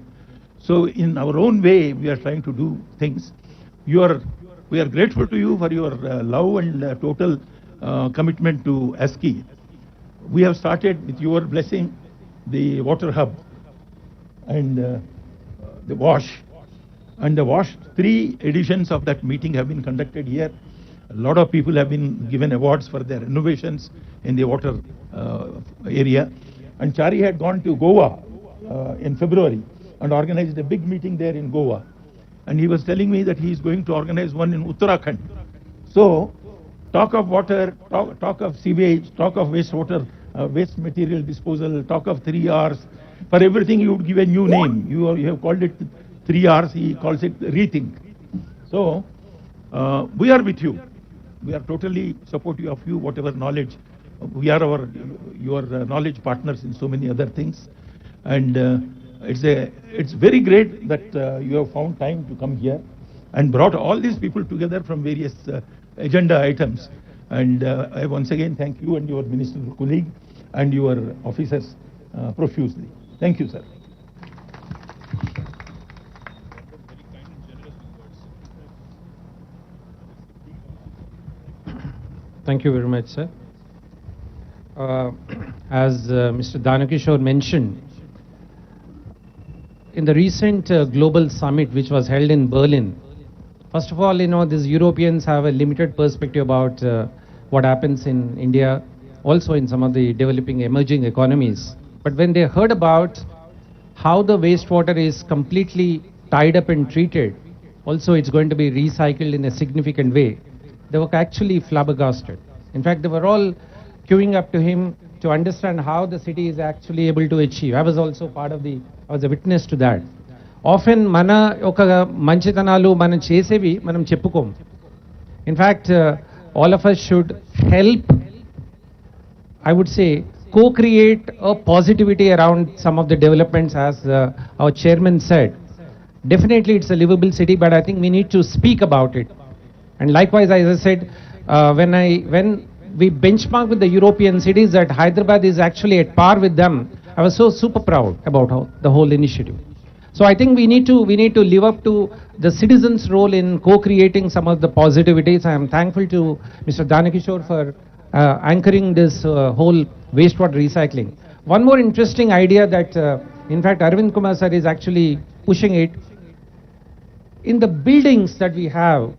So in our own way, we are trying to do things. We are grateful to you for your love and total commitment to ASCI. We have started, with your blessing, the water hub and the wash. And the wash, 3 editions of that meeting have been conducted here. A lot of people have been given awards for their innovations in the water area. And Chari had gone to Goa in February and organized a big meeting there in Goa. And he was telling me that he is going to organize one in Uttarakhand. So, talk of water, talk of sewage, talk of wastewater, waste material disposal, talk of 3 Rs. For everything you would give a new name. You have called it 3 Rs, he calls it rethink. So, we are with you. We are totally supportive of you, whatever knowledge. We are your knowledge partners in so many other things. And it's very great that you have found time to come here and brought all these people together from various agenda items. And I once again thank you and your ministerial colleague and your officers profusely. Thank you, sir. Thank you very much, sir. As Mr. Danakishore mentioned, in the recent global summit which was held in Berlin, first of all, these Europeans have a limited perspective about what happens in India, also in some of the developing emerging economies. But when they heard about how the wastewater is completely tied up and treated, also it's going to be recycled in a significant way, they were actually flabbergasted. In fact, they were all queuing up to him to understand how the city is actually able to achieve. I was also I was a witness to that. Often, mana oka manchitanalu manam chesevi manam cheppukom. In fact, all of us should help, I would say, co-create a positivity around some of the developments, as our chairman said. Definitely, it's a livable city, but I think we need to speak about it. And likewise, as I said, when we benchmark with the European cities, that Hyderabad is actually at par with them, I was so super proud about the whole initiative. So I think we need to live up to the citizens' role in co-creating some of the positivities. I am thankful to Mr. Danakishore for anchoring this whole wastewater recycling. One more interesting idea that, in fact, Arvind Kumar sir is actually pushing it. In the buildings that we have,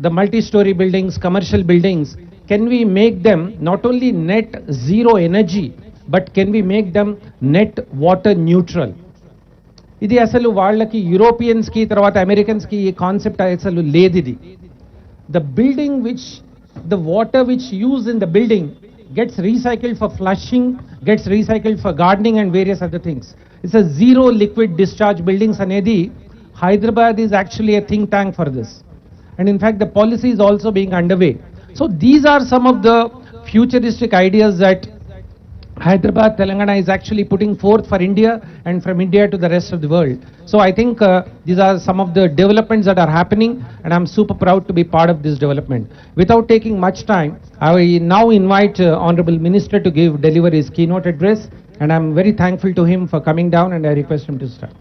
the multi-story buildings, commercial buildings, can we make them not only net zero energy, but can we make them net water neutral? ఇది అసలు వాళ్ళకి Europeans కి తర్వాత Americans కి ఈ concept అసలు లేదు ఇది. The building the water which used in the building gets recycled for flushing, gets recycled for gardening and various other things. It's a zero liquid discharge buildings అనేది Hyderabad is actually a think tank for this. And in fact, the policy is also being underway. So these are some of the futuristic ideas that Hyderabad, Telangana is actually putting forth for India and from India to the rest of the world. So I think these are some of the developments that are happening, and I'm super proud to be part of this development. Without taking much time, I now invite Honorable Minister to deliver his keynote address, and I'm very thankful to him for coming down, and I request him to start.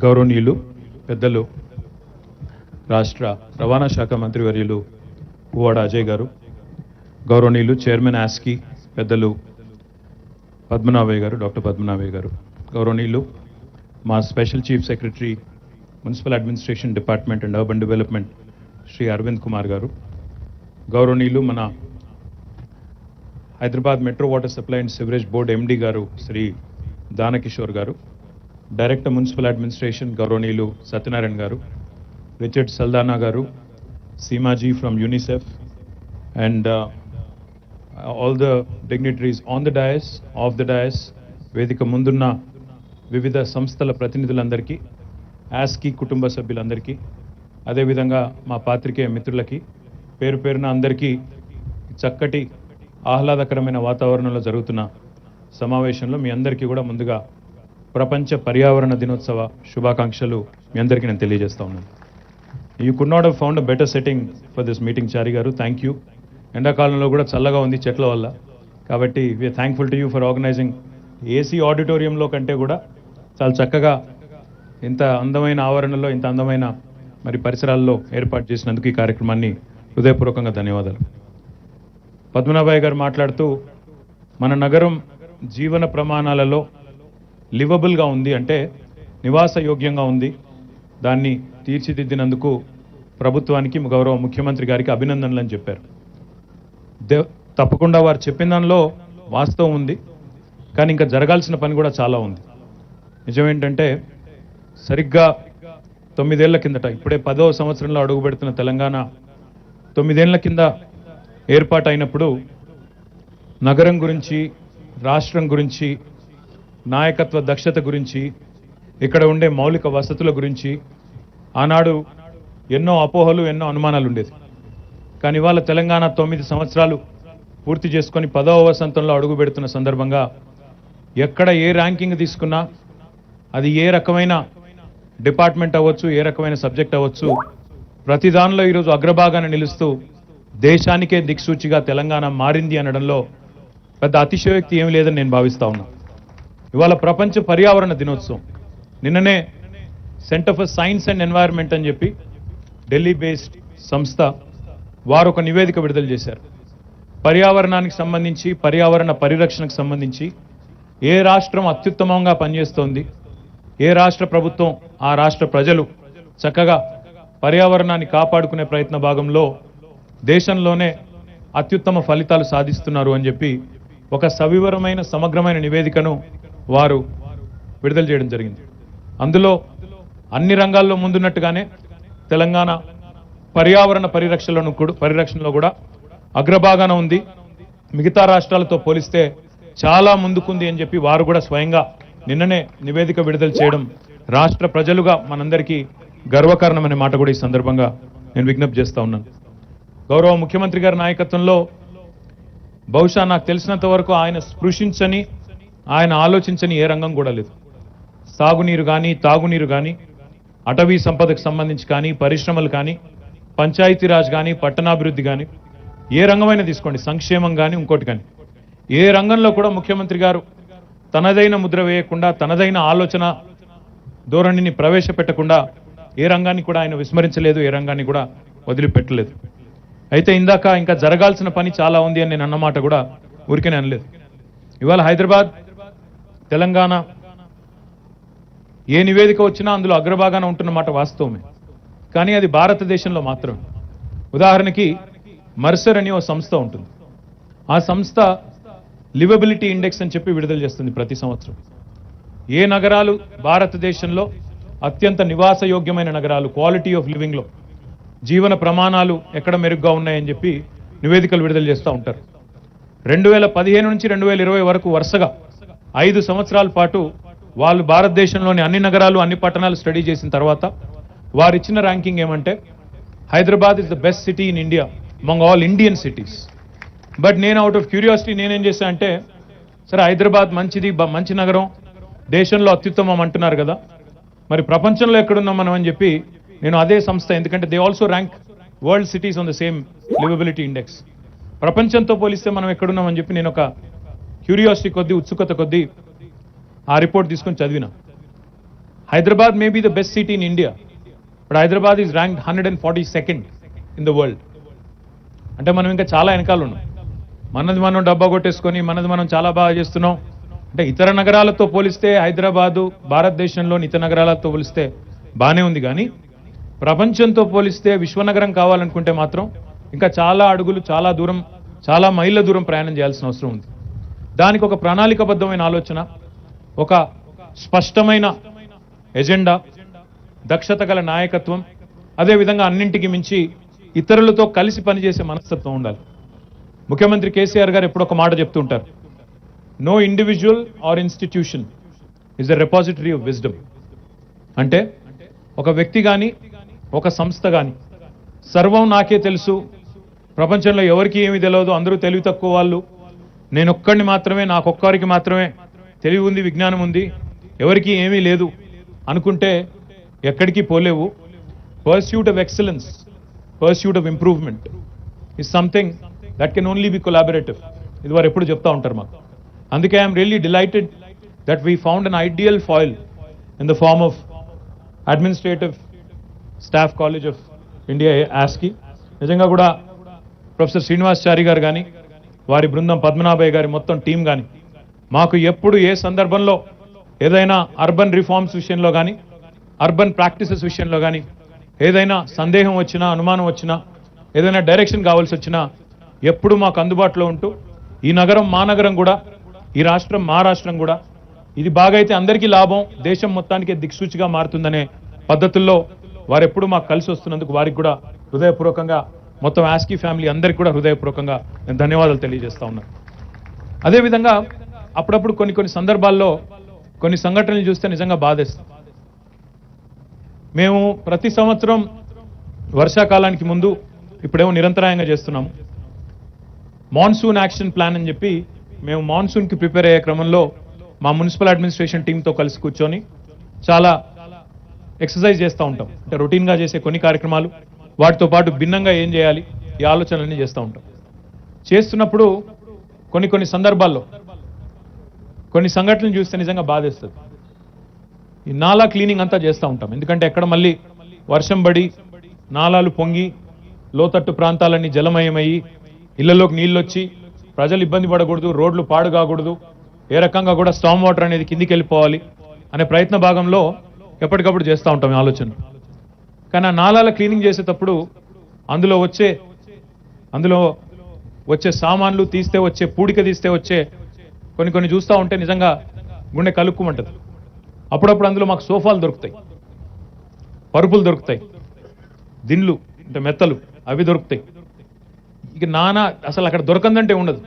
గౌరవనీయులు పెద్దలు రాష్ట్ర రవాణా శాఖ మంత్రివర్యులు పువ్వాడ అజయ్ గారు, గౌరవనీయులు chairman ఆస్కి పెద్దలు పద్మనాభయ్య గారు, డాక్టర్ పద్మనాభయ్య గారు, గౌరవనీయులు మా special chief secretary municipal administration department and urban development Shri Arvind Kumar గారు, గౌరవనీయులు మన Hyderabad metro water supply and sewerage board MD గారు శ్రీ దానకిషోర్ గారు, డైరెక్టర్ మున్సిపల్ అడ్మినిస్ట్రేషన్ గౌరవనీయులు సత్యనారాయణ గారు, రిచర్డ్ సల్దానా గారు, Seemaji from UNICEF, and all the dignitaries on the dais, off the dais, వేదిక ముందున్న వివిధ సంస్థల ప్రతినిధులందరికీ, ఆస్కీ కుటుంబ సభ్యులందరికీ, అదేవిధంగా మా పాత్రికేయ మిత్రులకి పేరు పేరున అందరికీ చక్కటి ఆహ్లాదకరమైన వాతావరణంలో జరుగుతున్న సమావేశంలో మీ అందరికీ కూడా ముందుగా ప్రపంచ పర్యావరణ దినోత్సవ శుభాకాంక్షలు మీ అందరికీ నేను తెలియజేస్తా ఉన్నాను. You could not have found a better setting for this meeting, Chari గారు. Thank you. ఎండాకాలంలో కూడా చల్లగా ఉంది చెట్ల వల్ల, కాబట్టి we're thankful to you for organising. AC ఆడిటోరియంలో కంటే కూడా చాలా చక్కగా ఇంత అందమైన ఆవరణలో, ఇంత అందమైన మరి పరిసరాల్లో ఏర్పాటు చేసినందుకు ఈ కార్యక్రమాన్ని హృదయపూర్వకంగా ధన్యవాదాలు. పద్మనాభయ్య గారు మాట్లాడుతూ మన నగరం జీవన ప్రమాణాలలో లివబుల్గా ఉంది, అంటే నివాస యోగ్యంగా ఉంది, దాన్ని తీర్చిదిద్దినందుకు ప్రభుత్వానికి గౌరవ ముఖ్యమంత్రి గారికి అభినందనలు అని చెప్పారు. తప్పకుండా వారు చెప్పిన దానిలో వాస్తవం ఉంది, కానీ ఇంకా జరగాల్సిన పని కూడా చాలా ఉంది. నిజమేంటంటే సరిగ్గా 9 ఏళ్ల కిందట, ఇప్పుడే 10వ సంవత్సరంలో అడుగు పెడుతున్న తెలంగాణ 9 ఏళ్ల కింద ఏర్పాటైనప్పుడు నగరం గురించి, రాష్ట్రం గురించి, నాయకత్వ దక్షత గురించి, ఇక్కడ ఉండే మౌలిక వసతుల గురించి ఆనాడు ఎన్నో అపోహలు, ఎన్నో అనుమానాలు ఉండేది. కానీ ఇవాళ తెలంగాణ 9 సంవత్సరాలు పూర్తి చేసుకొని 10వ వసంతంలో అడుగు పెడుతున్న సందర్భంగా ఎక్కడ ఏ ర్యాంకింగ్ తీసుకున్నా, అది ఏ రకమైన డిపార్ట్మెంట్ అవ్వచ్చు, ఏ రకమైన సబ్జెక్ట్ అవ్వచ్చు, ప్రతి దానిలో ఈరోజు అగ్రభాగాన నిలుస్తూ దేశానికే దిక్సూచిగా తెలంగాణ మారింది అనడంలో పెద్ద అతిశయోక్తి ఏమి లేదని నేను భావిస్తా ఉన్నా. ఇవాళ ప్రపంచ పర్యావరణ దినోత్సవం. నిన్ననే centre for science and environment అని చెప్పి ఢిల్లీ బేస్డ్ సంస్థ వారు ఒక నివేదిక విడుదల చేశారు. పర్యావరణానికి సంబంధించి, పర్యావరణ పరిరక్షణకు సంబంధించి ఏ రాష్ట్రం అత్యుత్తమంగా పనిచేస్తోంది, ఏ రాష్ట్ర ప్రభుత్వం, ఆ రాష్ట్ర ప్రజలు చక్కగా పర్యావరణాన్ని కాపాడుకునే ప్రయత్న భాగంలో దేశంలోనే అత్యుత్తమ ఫలితాలు సాధిస్తున్నారు అని చెప్పి ఒక సవివరమైన, సమగ్రమైన నివేదికను వారు విడుదల చేయడం జరిగింది. అందులో అన్ని రంగాల్లో ముందున్నట్టుగానే తెలంగాణ పర్యావరణ పరిరక్షణలో కూడా అగ్రభాగాన ఉంది. మిగతా రాష్ట్రాలతో పోలిస్తే చాలా ముందుకుంది అని చెప్పి వారు కూడా స్వయంగా నిన్ననే నివేదిక విడుదల చేయడం రాష్ట్ర ప్రజలుగా మనందరికీ గర్వకారణమనే మాట కూడా ఈ సందర్భంగా నేను విజ్ఞప్తి చేస్తా ఉన్నాను. గౌరవ ముఖ్యమంత్రి గారి నాయకత్వంలో బహుశా నాకు తెలిసినంత వరకు ఆయన స్పృశించని, ఆయన ఆలోచించని ఏ రంగం కూడా లేదు. సాగునీరు కానీ, తాగునీరు కానీ, అటవీ సంపదకు సంబంధించి కానీ, పరిశ్రమలు కానీ, పంచాయతీరాజ్ కానీ, పట్టణాభివృద్ధి కానీ, ఏ రంగమైనా తీసుకోండి, సంక్షేమం కానీ, ఇంకోటి కానీ, ఏ రంగంలో కూడా ముఖ్యమంత్రి గారు తనదైన ముద్ర వేయకుండా, తనదైన ఆలోచన ధోరణిని ప్రవేశపెట్టకుండా ఏ రంగాన్ని కూడా ఆయన విస్మరించలేదు, ఏ రంగాన్ని కూడా వదిలిపెట్టలేదు. అయితే ఇందాక ఇంకా జరగాల్సిన పని చాలా ఉంది అని నేను అన్నమాట కూడా ఊరికనే అనలేదు. ఇవాళ హైదరాబాద్, తెలంగాణ ఏ నివేదిక వచ్చినా అందులో అగ్రభాగాన ఉంటున్నమాట వాస్తవమే, కానీ అది భారతదేశంలో మాత్రమే. ఉదాహరణకి మర్సర్ అని ఓ సంస్థ ఉంటుంది. ఆ సంస్థ లివబిలిటీ ఇండెక్స్ అని చెప్పి విడుదల చేస్తుంది ప్రతి సంవత్సరం. ఏ నగరాలు భారతదేశంలో అత్యంత నివాసయోగ్యమైన నగరాలు, క్వాలిటీ ఆఫ్ లివింగ్లో జీవన ప్రమాణాలు ఎక్కడ మెరుగ్గా ఉన్నాయని చెప్పి నివేదికలు విడుదల చేస్తూ ఉంటారు. 2015 నుంచి 2020 వరకు వరుసగా 5 సంవత్సరాల పాటు వాళ్ళు భారతదేశంలోని అన్ని నగరాలు, అన్ని పట్టణాలు స్టడీ చేసిన తర్వాత వారు ఇచ్చిన ర్యాంకింగ్ ఏమంటే Hyderabad is the best city in India among all Indian cities. But నేను అవుట్ ఆఫ్ క్యూరియాసిటీ నేనేం చేశా అంటే, సరే హైదరాబాద్ మంచిది, మంచి నగరం, దేశంలో అత్యుత్తమం అంటున్నారు కదా, మరి ప్రపంచంలో ఎక్కడున్నాం మనం అని చెప్పి నేను అదే సంస్థ, ఎందుకంటే they also rank world cities on the same liveability index, ప్రపంచంతో పోలిస్తే మనం ఎక్కడున్నామని చెప్పి నేను ఒక క్యూరియాసిటీ కొద్దీ, ఉత్సుకత కొద్దీ ఆ రిపోర్ట్ తీసుకొని చదివిన. Hyderabad may be the best city in India, but Hyderabad is rank 142nd in the world. అంటే మనం ఇంకా చాలా వెనకాల ఉన్నాం. మనది మనం డబ్బా కొట్టేసుకొని మనది మనం చాలా బాగా చేస్తున్నాం అంటే ఇతర నగరాలతో పోలిస్తే హైదరాబాదు భారతదేశంలోని ఇతర నగరాలతో పోలిస్తే బాగానే ఉంది, కానీ ప్రపంచంతో పోలిస్తే విశ్వనగరం కావాలనుకుంటే మాత్రం ఇంకా చాలా అడుగులు, చాలా దూరం చాలా మైళ్ళ దూరం ప్రయాణం చేయాల్సిన అవసరం ఉంది. దానికి ఒక ప్రణాళికాబద్ధమైన ఆలోచన, ఒక స్పష్టమైన ఎజెండా, దక్షత గల నాయకత్వం, అదేవిధంగా అన్నింటికి మించి ఇతరులతో కలిసి పనిచేసే మనస్తత్వం ఉండాలి. ముఖ్యమంత్రి కేసీఆర్ గారు ఎప్పుడొక మాట చెప్తుంటారు, no individual or institution is a repository of wisdom. అంటే ఒక వ్యక్తి కానీ ఒక సంస్థ కానీ సర్వం నాకే తెలుసు, ప్రపంచంలో ఎవరికి ఏమీ తెలియదు, అందరూ తెలివి తక్కువ వాళ్ళు, నేనొక్కడిని మాత్రమే, నాకొక్కరికి మాత్రమే తెలివి ఉంది, విజ్ఞానం ఉంది, ఎవరికి ఏమీ లేదు అనుకుంటే ఎక్కడికి పోలేవు. Pursuit of excellence, pursuit of improvement is something that can only be collaborative. ఇది వారు ఎప్పుడు చెప్తా ఉంటారు మాకు. అందుకే I'm really delighted that we found an ideal foil in the form of administrative staff college of India ASCI. నిజంగా కూడా professor Srinivasachari గారు కానీ, వారి బృందం, పద్మనాభయ్య గారి మొత్తం టీం కానీ మాకు ఎప్పుడు ఏ సందర్భంలో ఏదైనా అర్బన్ రిఫార్మ్స్ విషయంలో కానీ, అర్బన్ ప్రాక్టీసెస్ విషయంలో కానీ ఏదైనా సందేహం వచ్చినా, అనుమానం వచ్చినా, ఏదైనా డైరెక్షన్ కావాల్సి వచ్చినా ఎప్పుడు మాకు అందుబాటులో ఉంటూ, ఈ నగరం మా నగరం కూడా, ఈ రాష్ట్రం మా రాష్ట్రం కూడా, ఇది బాగైతే అందరికీ లాభం, దేశం మొత్తానికి దిక్సూచిగా మారుతుందనే పద్ధతుల్లో వారెప్పుడు మాకు కలిసి వస్తున్నందుకు వారికి కూడా హృదయపూర్వకంగా, మొత్తం ఆస్కీ ఫ్యామిలీ అందరికీ కూడా హృదయపూర్వకంగా నేను ధన్యవాదాలు తెలియజేస్తా ఉన్నాను. అదేవిధంగా అప్పుడప్పుడు కొన్ని సందర్భాల్లో కొన్ని సంఘటనలు చూస్తే నిజంగా బాధేస్తుంది. మేము ప్రతి సంవత్సరం వర్షాకాలానికి ముందు, ఇప్పుడేమో నిరంతరాయంగా చేస్తున్నాము, మాన్సూన్ యాక్షన్ ప్లాన్ అని చెప్పి మేము మాన్సూన్కి ప్రిపేర్ అయ్యే క్రమంలో మా మున్సిపల్ అడ్మినిస్ట్రేషన్ టీంతో కలిసి కూర్చొని చాలా ఎక్సర్సైజ్ చేస్తూ ఉంటాం. అంటే రొటీన్గా చేసే కొన్ని కార్యక్రమాలు, వాటితో పాటు భిన్నంగా ఏం చేయాలి, ఈ ఆలోచనలన్నీ చేస్తూ ఉంటాం. చేస్తున్నప్పుడు కొన్ని సందర్భాల్లో కొన్ని సంఘటనలు చూస్తే నిజంగా బాధేస్తుంది. ఈ నాలా క్లీనింగ్ అంతా చేస్తూ ఉంటాం. ఎందుకంటే ఎక్కడ మళ్ళీ వర్షం పడి నాలాలు పొంగి లోతట్టు ప్రాంతాలన్నీ జలమయమయ్యి ఇళ్లలోకి నీళ్ళు వచ్చి ప్రజలు ఇబ్బంది పడకూడదు, రోడ్లు పాడు కాకూడదు, ఏ రకంగా కూడా స్టామ్ వాటర్ అనేది కిందికి వెళ్ళిపోవాలి అనే ప్రయత్న భాగంలో ఎప్పటికప్పుడు చేస్తూ ఉంటాం ఈ ఆలోచన. కానీ ఆ నాలాల క్లీనింగ్ చేసేటప్పుడు అందులో వచ్చే సామాన్లు తీస్తే వచ్చే, పూడిక తీస్తే వచ్చే కొన్ని చూస్తూ ఉంటే నిజంగా గుండె కలుక్కుమంటది. అప్పుడప్పుడు అందులో మాకు సోఫాలు దొరుకుతాయి, పరుపులు దొరుకుతాయి, దిండ్లు అంటే మెత్తలు అవి దొరుకుతాయి. ఇక అసలు అక్కడ దొరకందంటే ఉండదు.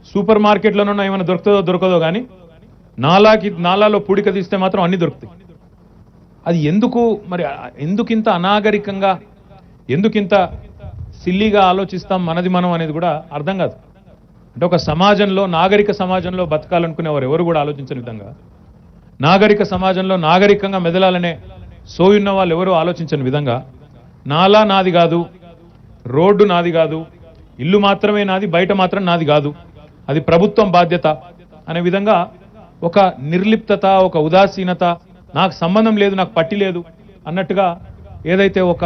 సూపర్ మార్కెట్లోనన్నా ఏమైనా దొరుకుతుందో దొరకదో కానీ నాలాలో పూడిక తీస్తే మాత్రం అన్ని దొరుకుతాయి. అది ఎందుకింత అనాగరికంగా, ఎందుకింత సిల్లీగా ఆలోచిస్తాం మనది మనం అనేది కూడా అర్థం కాదు. అంటే ఒక సమాజంలో, నాగరిక సమాజంలో బతకాలనుకునేవారు ఎవరు కూడా ఆలోచించని విధంగా, నాగరిక సమాజంలో నాగరికంగా మెదలాలనే సోయున్న వాళ్ళు ఎవరు ఆలోచించని విధంగా, నాలా నాది కాదు, రోడ్డు నాది కాదు, ఇల్లు మాత్రమే నాది, బయట మాత్రం నాది కాదు, అది ప్రభుత్వం బాధ్యత అనే విధంగా ఒక నిర్లిప్తత, ఒక ఉదాసీనత, నాకు సంబంధం లేదు, నాకు పట్టి లేదు అన్నట్టుగా ఏదైతే ఒక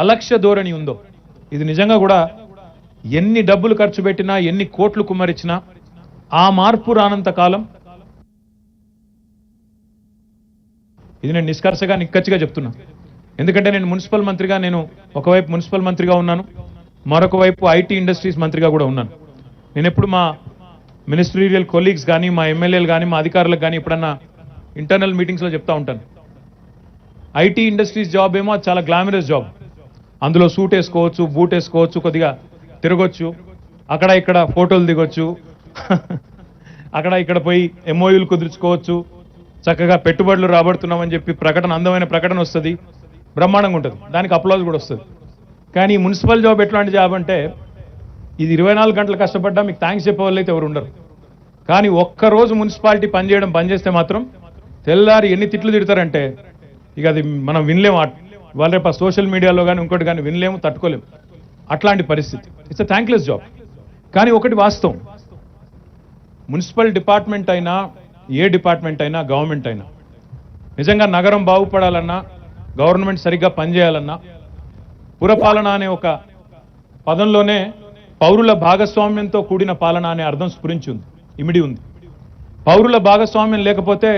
అలక్ష్య ధోరణి ఉందో, ఇది నిజంగా కూడా ఎన్ని డబ్బులు ఖర్చు పెట్టినా, ఎన్ని కోట్లు కుమ్మరించినా ఆ మార్పు రానంత కాలం, ఇది నేను నిక్కచ్చిగా చెప్తున్నా. ఎందుకంటే నేను మున్సిపల్ మంత్రిగా, నేను ఒకవైపు మున్సిపల్ మంత్రిగా ఉన్నాను, మరొక వైపు ఐటీ ఇండస్ట్రీస్ మంత్రిగా కూడా ఉన్నాను. నేను ఎప్పుడు మా మినిస్ట్రీరియల్ కొలీగ్స్ కానీ, మా ఎమ్మెల్యేలు కానీ, మా అధికారులకు కానీ ఎప్పుడన్నా ఇంటర్నల్ మీటింగ్స్లో చెప్తా ఉంటాను, ఐటీ ఇండస్ట్రీస్ జాబ్ ఏమో అది చాలా గ్లామరస్ జాబ్. అందులో సూట్ వేసుకోవచ్చు, బూట్ వేసుకోవచ్చు, కొద్దిగా తిరగొచ్చు, అక్కడ ఇక్కడ ఫోటోలు దిగొచ్చు, అక్కడ ఇక్కడ పోయి ఎంఓయూలు కుదుర్చుకోవచ్చు, చక్కగా పెట్టుబడులు రాబడుతున్నామని చెప్పి అందమైన ప్రకటన వస్తుంది, బ్రహ్మాండంగా ఉంటుంది, దానికి అప్లాజ్ కూడా వస్తుంది. కానీ మున్సిపల్ జాబ్ ఎట్లాంటి జాబ్ అంటే ఇది 24 గంటలు కష్టపడ్డా మీకు థ్యాంక్స్ చెప్పే వాళ్ళు అయితే ఎవరు ఉండరు. కానీ ఒక్కరోజు మున్సిపాలిటీ బంద్ చేస్తే మాత్రం తెల్లారి ఎన్ని తిట్లు తిడతారంటే ఇక అది మనం వినలేము. వాళ్ళ రేపు సోషల్ మీడియాలో కానీ ఇంకోటి కానీ వినలేము, తట్టుకోలేము. అట్లాంటి పరిస్థితి. It's a thankless job. కానీ ఒకటి వాస్తవం, మున్సిపల్ డిపార్ట్మెంట్ అయినా, ఏ డిపార్ట్మెంట్ అయినా, గవర్నమెంట్ అయినా, నిజంగా నగరం బాగుపడాలన్నా, గవర్నమెంట్ సరిగ్గా పనిచేయాలన్నా, పురపాలన అనే ఒక పదంలోనే పౌరుల భాగస్వామ్యంతో కూడిన పాలన అనే అర్థం ఇమిడి ఉంది. పౌరుల భాగస్వామ్యం లేకపోతే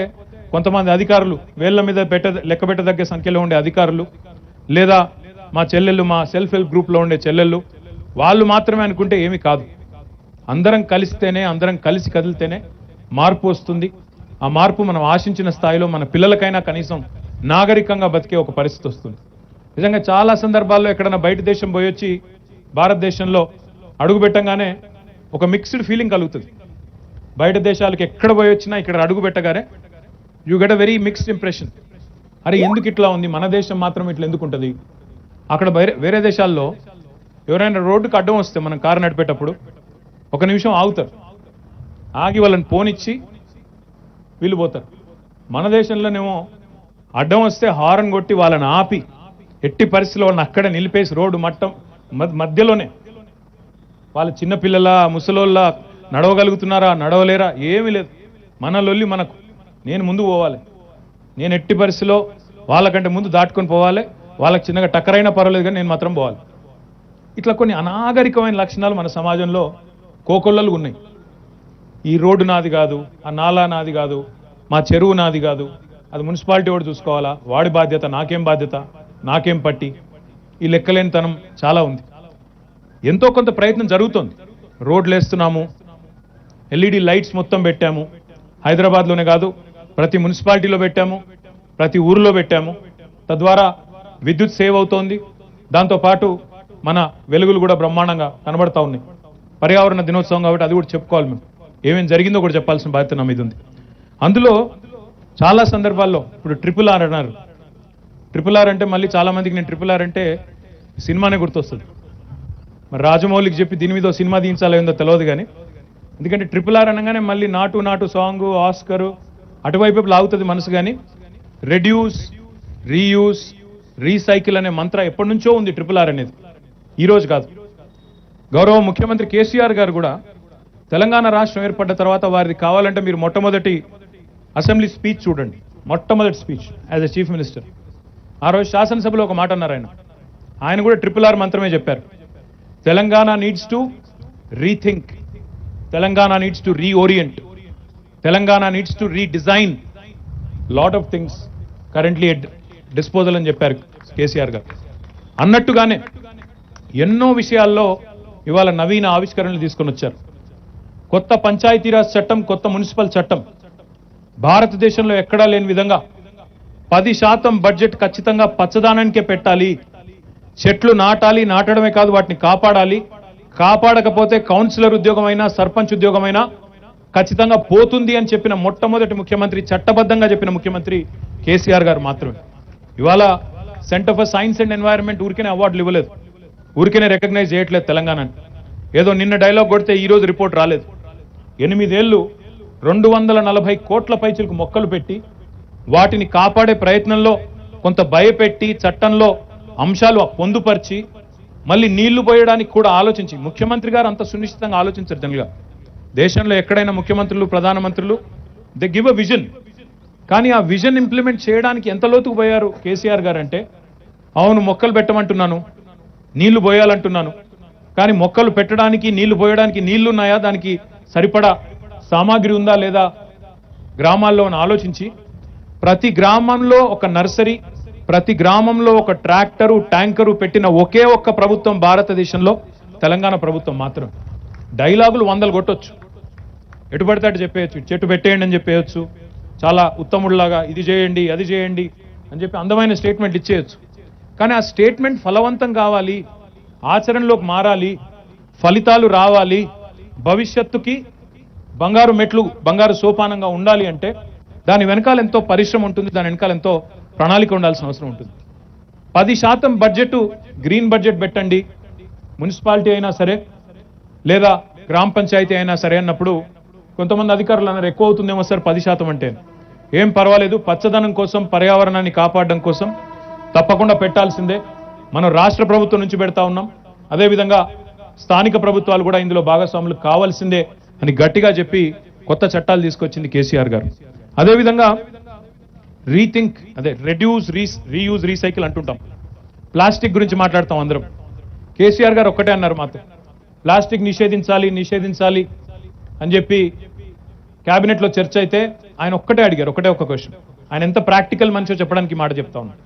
కొంతమంది అధికారులు, వేళ్ల మీద లెక్క పెట్టదగ్గ సంఖ్యలో ఉండే అధికారులు, లేదా మా చెల్లెళ్ళు, మా సెల్ఫ్ హెల్ప్ గ్రూప్లో ఉండే చెల్లెళ్ళు, వాళ్ళు మాత్రమే అనుకుంటే ఏమీ కాదు. అందరం కలిస్తేనే, అందరం కలిసి కదిలితేనే మార్పు వస్తుంది. ఆ మార్పు మనం ఆశించిన స్థాయిలో మన పిల్లలకైనా కనీసం నాగరికంగా బతికే ఒక పరిస్థితి వస్తుంది. నిజంగా చాలా సందర్భాల్లో ఎక్కడైనా బయట దేశం పోయొచ్చి భారతదేశంలో అడుగు పెట్టంగానే ఒక మిక్స్డ్ ఫీలింగ్ కలుగుతుంది. బయట దేశాలకు ఎక్కడ పోయి వచ్చినా ఇక్కడ అడుగు పెట్టగానే you get a very mixed impression. అరే ఎందుకు ఇట్లా ఉంది, మన దేశం మాత్రం ఇట్లా ఎందుకు ఉంటుంది? అక్కడ వేరే దేశాల్లో ఎవరైనా రోడ్డుకు అడ్డం వస్తే మనం కారు నడిపేటప్పుడు ఒక నిమిషం ఆగుతారు, ఆగి వాళ్ళని పోనిచ్చి వీళ్ళు పోతారు. మన దేశంలోనేమో అడ్డం వస్తే హారన్ కొట్టి వాళ్ళని ఆపి ఎట్టి పరిస్థితిలో వాళ్ళని అక్కడే నిలిపేసి రోడ్డు మట్టం మధ్యలోనే వాళ్ళ చిన్నపిల్లల ముసలోళ్ళ నడవగలుగుతున్నారా నడవలేరా ఏమీ లేదు. మన లొల్లి మనకు, నేను ముందు పోవాలి, నేను ఎట్టి పరిస్థితిలో వాళ్ళకంటే ముందు దాటుకొని పోవాలి, వాళ్ళకి చిన్నగా టక్కరైనా పర్వాలేదు కానీ నేను మాత్రం పోవాలి. ఇట్లా కొన్ని అనాగరికమైన లక్షణాలు మన సమాజంలో కోకొల్లలు ఉన్నాయి. ఈ రోడ్డు నాది కాదు, ఆ నాలా నాది కాదు, మా చెరువు నాది కాదు, అది మున్సిపాలిటీ వాడు చూసుకోవాలా, వాడి బాధ్యత, నాకేం బాధ్యత, నాకేం పట్టి, ఈ లెక్కలేనితనం చాలా ఉంది. ఎంతో కొంత ప్రయత్నం జరుగుతుంది. రోడ్లు వేస్తున్నాము, ఎల్ఈడి లైట్స్ మొత్తం పెట్టాము, హైదరాబాద్లోనే కాదు ప్రతి మున్సిపాలిటీలో పెట్టాము, ప్రతి ఊరిలో పెట్టాము. తద్వారా విద్యుత్ సేవ్ అవుతోంది. దాంతోపాటు మన వెలుగులు కూడా బ్రహ్మాండంగా కనబడతా ఉన్నాయి. పర్యావరణ దినోత్సవం కాబట్టి అది కూడా చెప్పుకోవాలి. మేము ఏమేం జరిగిందో కూడా చెప్పాల్సిన బాధ్యత నా మీద ఉంది. అందులో చాలా సందర్భాల్లో ఇప్పుడు ట్రిపుల్ ఆర్ అన్నారు. ట్రిపుల్ ఆర్ అంటే మళ్ళీ చాలా మందికి నేను ట్రిపుల్ ఆర్ అంటే సినిమానే గుర్తొస్తుంది. మరి రాజమౌళికి చెప్పి దీని మీద సినిమా తీయించాలో ఏందో తెలియదు కానీ, ఎందుకంటే ట్రిపుల్ ఆర్ అనగానే మళ్ళీ నాటు నాటు సాంగ్, ఆస్కరు అటువైపు లాగుతుంది మనసు. కానీ రెడ్యూస్, రీయూస్, రీసైకిల్ అనే మంత్ర ఎప్పటి నుంచో ఉంది. ట్రిపుల్ ఆర్ అనేది ఈరోజు కాదు. గౌరవ ముఖ్యమంత్రి కేసీఆర్ గారు కూడా తెలంగాణ రాష్ట్రం ఏర్పడ్డ తర్వాత వారిది కావాలంటే మీరు మొట్టమొదటి అసెంబ్లీ స్పీచ్ చూడండి, మొట్టమొదటి speech as a chief minister. ఆ రోజు శాసనసభలో ఒక మాట అన్నారు ఆయన కూడా ట్రిపుల్ ఆర్ మంత్రమే చెప్పారు. Telangana needs to rethink, Telangana needs to reorient, Telangana needs to redesign lot of things currently at disposal అని చెప్పారు కేసీఆర్ గారు. అన్నట్టుగానే ఎన్నో విషయాల్లో ఇవాళ నవీన ఆవిష్కరణలు తీసుకొని వచ్చారు. కొత్త పంచాయతీరాజ్ చట్టం, కొత్త మున్సిపల్ చట్టం, భారతదేశంలో ఎక్కడా లేని విధంగా 10% బడ్జెట్ ఖచ్చితంగా పచ్చదనానికే పెట్టాలి, చెట్లు నాటాలి, నాటడమే కాదు వాటిని కాపాడాలి, కాపాడకపోతే కౌన్సిలర్ ఉద్యోగమైనా సర్పంచ్ ఉద్యోగమైనా ఖచ్చితంగా పోతుంది అని చెప్పిన మొట్టమొదటి ముఖ్యమంత్రి, చట్టబద్ధంగా చెప్పిన ముఖ్యమంత్రి కేసీఆర్ గారు మాత్రమే. ఇవాళ centre for science and environment ఊరికనే అవార్డులు ఇవ్వలేదు, ఊరికనే రికగ్నైజ్ చేయట్లేదు తెలంగాణని. ఏదో నిన్న డైలాగ్ కొడితే ఈ రోజు రిపోర్ట్ రాలేదు. 8 ఏళ్లు 240 కోట్ల పైచిలకు మొక్కలు పెట్టి వాటిని కాపాడే ప్రయత్నంలో కొంత భయపెట్టి చట్టంలో అంశాలు పొందుపరిచి మళ్ళీ నీళ్లు పోయడానికి కూడా ఆలోచించి, ముఖ్యమంత్రి గారు అంత సునిశ్చితంగా ఆలోచించారు. జనరల్గా దేశంలో ఎక్కడైనా ముఖ్యమంత్రులు, ప్రధానమంత్రులు దే గివ్ అ విజన్, కానీ ఆ విజన్ ఇంప్లిమెంట్ చేయడానికి ఎంత లోతుకు పోయారు కేసీఆర్ గారు అంటే, అవును మొక్కలు పెట్టమంటున్నాను, నీళ్లు పోయాలంటున్నాను, కానీ మొక్కలు పెట్టడానికి నీళ్లు పోయడానికి నీళ్లున్నాయా, దానికి సరిపడా సామాగ్రి ఉందా లేదా గ్రామాల్లో అని ఆలోచించి ప్రతి గ్రామంలో ఒక నర్సరీ, ప్రతి గ్రామంలో ఒక ట్రాక్టరు, ట్యాంకరు పెట్టిన ఒకే ఒక్క ప్రభుత్వం భారతదేశంలో తెలంగాణ ప్రభుత్వం మాత్రం. డైలాగులు 100 కొట్టొచ్చు, ఎటు పడితే అటు చెప్పేయచ్చు, చెట్టు పెట్టేయండి అని చెప్పేయచ్చు, చాలా ఉత్తముడిలాగా ఇది చేయండి అది చేయండి అని చెప్పి అందమైన స్టేట్మెంట్ ఇచ్చేయచ్చు. కానీ ఆ స్టేట్మెంట్ ఫలవంతం కావాలి, ఆచరణలోకి మారాలి, ఫలితాలు రావాలి, భవిష్యత్తుకి బంగారు మెట్లు, బంగారు సోపానంగా ఉండాలి అంటే దాని వెనకాల ఎంతో పరిశ్రమ ఉంటుంది, దాని వెనకాల ఎంతో ప్రణాళిక ఉండాల్సిన అవసరం ఉంటుంది. 10% బడ్జెట్ గ్రీన్ బడ్జెట్ పెట్టండి, మున్సిపాలిటీ అయినా సరే లేదా గ్రామ పంచాయతీ అయినా సరే అన్నప్పుడు కొంతమంది అధికారులు అన్నారు ఎక్కువ అవుతుందేమో సార్ 10% అంటే. ఏం పర్వాలేదు, పచ్చదనం కోసం, పర్యావరణాన్ని కాపాడడం కోసం తప్పకుండా పెట్టాల్సిందే. మనం రాష్ట్ర ప్రభుత్వం నుంచి పెడతా ఉన్నాం, అదేవిధంగా స్థానిక ప్రభుత్వాలు కూడా ఇందులో భాగస్వాములు కావాల్సిందే అని గట్టిగా చెప్పి కొత్త చట్టాలు తీసుకొచ్చింది కేసీఆర్ గారు. అదేవిధంగా రీథింక్, అదే రెడ్యూస్, రీయూజ్, రీసైకిల్ అంటుంటాం. ప్లాస్టిక్ గురించి మాట్లాడతాం అందరం. కేసీఆర్ గారు ఒక్కటే అన్నారు మాతో, ప్లాస్టిక్ నిషేధించాలి నిషేధించాలి అని చెప్పి క్యాబినెట్లో చర్చ అయితే ఆయన ఒక్కటే అడిగారు, ఒకటే ఒక్క క్వశ్చన్. ఆయన ఎంత ప్రాక్టికల్ మనిషో చెప్పడానికి మాట చెప్తా ఉన్నారు.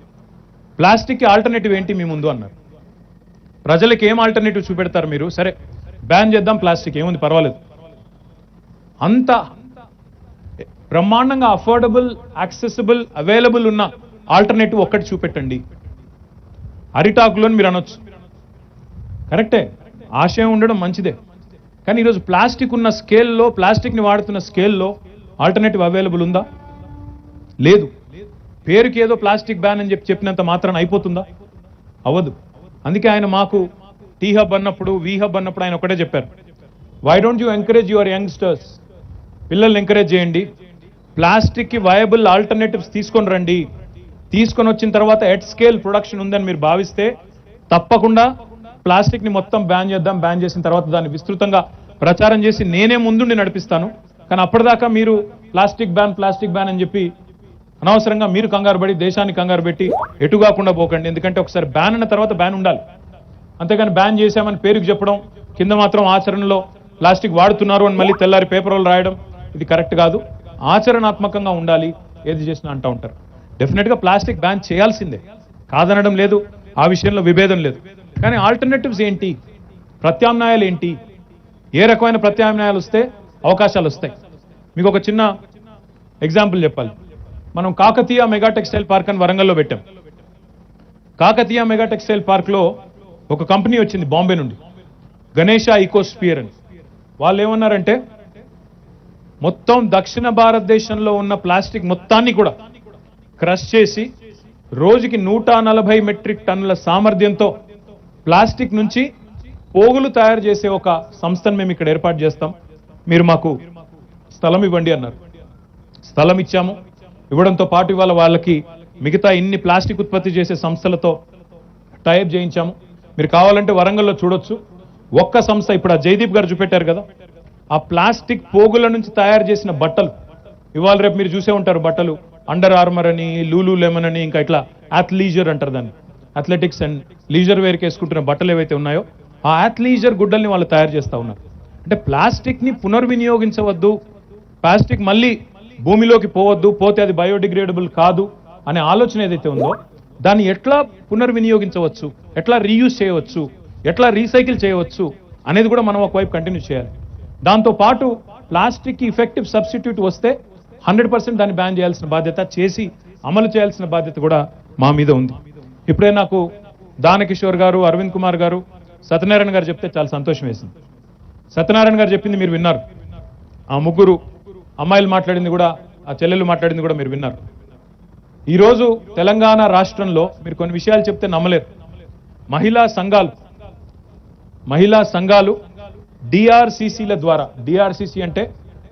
ప్లాస్టిక్కి ఆల్టర్నేటివ్ ఏంటి మీ ముందు అన్నారు. ప్రజలకు ఏం ఆల్టర్నేటివ్ చూపెడతారు మీరు? సరే బ్యాన్ చేద్దాం ప్లాస్టిక్, ఏముంది పర్వాలేదు. అంత బ్రహ్మాండంగా అఫోర్డబుల్, యాక్సెసిబుల్, అవైలబుల్ ఉన్న ఆల్టర్నేటివ్ ఒక్కటి చూపెట్టండి. అరిటాకులోని మీరు అనొచ్చు, కరెక్టే, ఆశయం ఉండడం మంచిదే. కానీ ఈరోజు ప్లాస్టిక్ ఉన్న స్కేల్లో, ప్లాస్టిక్ని వాడుతున్న స్కేల్లో ఆల్టర్నేటివ్ అవైలబుల్ ఉందా? లేదు. పేరుకి ఏదో ప్లాస్టిక్ బ్యాన్ అని చెప్పినంత మాత్రాన అయిపోతుందా? అవ్వదు. అందుకే ఆయన మాకు టీ హబ్ అన్నప్పుడు, వి హబ్ అన్నప్పుడు ఆయన ఒకటే చెప్పారు, why don't you encourage your youngsters, పిల్లల్ని ఎంకరేజ్ చేయండి, ప్లాస్టిక్కి వయబుల్ ఆల్టర్నేటివ్స్ తీసుకొని రండి, తీసుకొని వచ్చిన తర్వాత ఎట్ స్కేల్ ప్రొడక్షన్ ఉందని మీరు భావిస్తే తప్పకుండా ప్లాస్టిక్ని మొత్తం బ్యాన్ చేద్దాం, బ్యాన్ చేసిన తర్వాత దాన్ని విస్తృతంగా ప్రచారం చేసి నేనే ముందుండి నడిపిస్తాను. కానీ అప్పటిదాకా మీరు ప్లాస్టిక్ బ్యాన్ అని చెప్పి అనవసరంగా మీరు కంగారు పడి దేశాన్ని కంగారు పెట్టి ఎటు కాకుండా పోకండి. ఎందుకంటే ఒకసారి బ్యాన్ అన్న తర్వాత బ్యాన్ ఉండాలి. అంతేగాని బ్యాన్ చేశామని పేరుకి చెప్పడం, కింద మాత్రం ఆచరణలో ప్లాస్టిక్ వాడుతున్నారు అని మళ్ళీ తెల్లారి పేపర్లు రాయడం, ఇది కరెక్ట్ కాదు. ఆచరణాత్మకంగా ఉండాలి, ఏది చేసినా అంటూ ఉంటారు. డెఫినెట్గా ప్లాస్టిక్ బ్యాన్ చేయాల్సిందే, కాదనడం లేదు, ఆ విషయంలో విభేదం లేదు. కానీ ఆల్టర్నేటివ్స్ ఏంటి, ప్రత్యామ్నాయాలు ఏంటి, ఏ రకమైన ప్రత్యామ్నాయాలు వస్తే అవకాశాలు వస్తాయి? మీకు ఒక చిన్న ఎగ్జాంపుల్ చెప్పాలి. మనం కాకతీయ మెగా టెక్స్టైల్ పార్క్ అని వరంగల్లో పెట్టాం. కాకతీయ మెగా టెక్స్టైల్ పార్క్లో ఒక కంపెనీ వచ్చింది బాంబే నుండి, గణేష ఈకోస్పియర్ అని. వాళ్ళు ఏమన్నారంటే మొత్తం దక్షిణ భారతదేశంలో ఉన్న ప్లాస్టిక్ మొత్తాన్ని కూడా క్రష్ చేసి రోజుకి 140 మెట్రిక్ టన్నుల సామర్థ్యంతో ప్లాస్టిక్ నుంచి పోగులు తయారు చేసే ఒక సంస్థను మేము ఇక్కడ ఏర్పాటు చేస్తాం, మీరు మాకు స్థలం ఇవ్వండి అన్నారు. స్థలం ఇచ్చాము. ఇవ్వడంతో పాటు ఇవాళ వాళ్ళకి మిగతా ఇన్ని ప్లాస్టిక్ ఉత్పత్తి చేసే సంస్థలతో టైప్ చేయించాము. మీరు కావాలంటే వరంగల్లో చూడొచ్చు. ఒక్క సంస్థ, ఇప్పుడు ఆ జైదీప్ గారు చూపెట్టారు కదా, ఆ ప్లాస్టిక్ పోగుల నుంచి తయారు చేసిన బట్టలు ఇవాళ రేపు మీరు చూసే ఉంటారు. బట్టలు అండర్ ఆర్మర్ అని, లూలు లెమన్ అని, ఇంకా ఇట్లా అథ్లీజర్ అంటారు దాన్ని, అథ్లెటిక్స్ అండ్ లీజర్ వేర్కి వేసుకుంటున్న బట్టలు ఏవైతే ఉన్నాయో ఆ అథ్లీజర్ గుడ్డల్ని వాళ్ళు తయారు చేస్తూ ఉన్నారు. అంటే ప్లాస్టిక్ని పునర్వినియోగించవద్దు, ప్లాస్టిక్ మళ్ళీ భూమిలోకి పోవద్దు, పోతే అది బయోడిగ్రేడబుల్ కాదు అనే ఆలోచన ఏదైతే ఉందో దాన్ని ఎట్లా పునర్వినియోగించవచ్చు, ఎట్లా రీయూజ్ చేయవచ్చు, ఎట్లా రీసైకిల్ చేయవచ్చు అనేది కూడా మనం ఒకవైపు కంటిన్యూ చేయాలి. దాంతోపాటు ప్లాస్టిక్కి ఇఫెక్టివ్ సబ్స్టిట్యూట్ వస్తే 100% దాన్ని బ్యాన్ చేయాల్సిన బాధ్యత, చేసి అమలు చేయాల్సిన బాధ్యత కూడా మా మీద ఉంది. ఇప్పుడే నాకు దానకిషోర్ గారు, అరవింద్ కుమార్ గారు, సత్యనారాయణ గారు చెప్తే చాలా సంతోషం వేసింది. సత్యనారాయణ గారు చెప్పింది మీరు విన్నారు, ఆ ముగ్గురు అమ్మాయిలు మాట్లాడింది కూడా, ఆ చెల్లెలు మాట్లాడింది కూడా మీరు విన్నారు. ఈరోజు తెలంగాణ రాష్ట్రంలో మీరు కొన్ని విషయాలు చెప్తే నమ్మలేరు. మహిళా సంఘాలు డిఆర్సిసిల ద్వారా, డిఆర్సిసి అంటే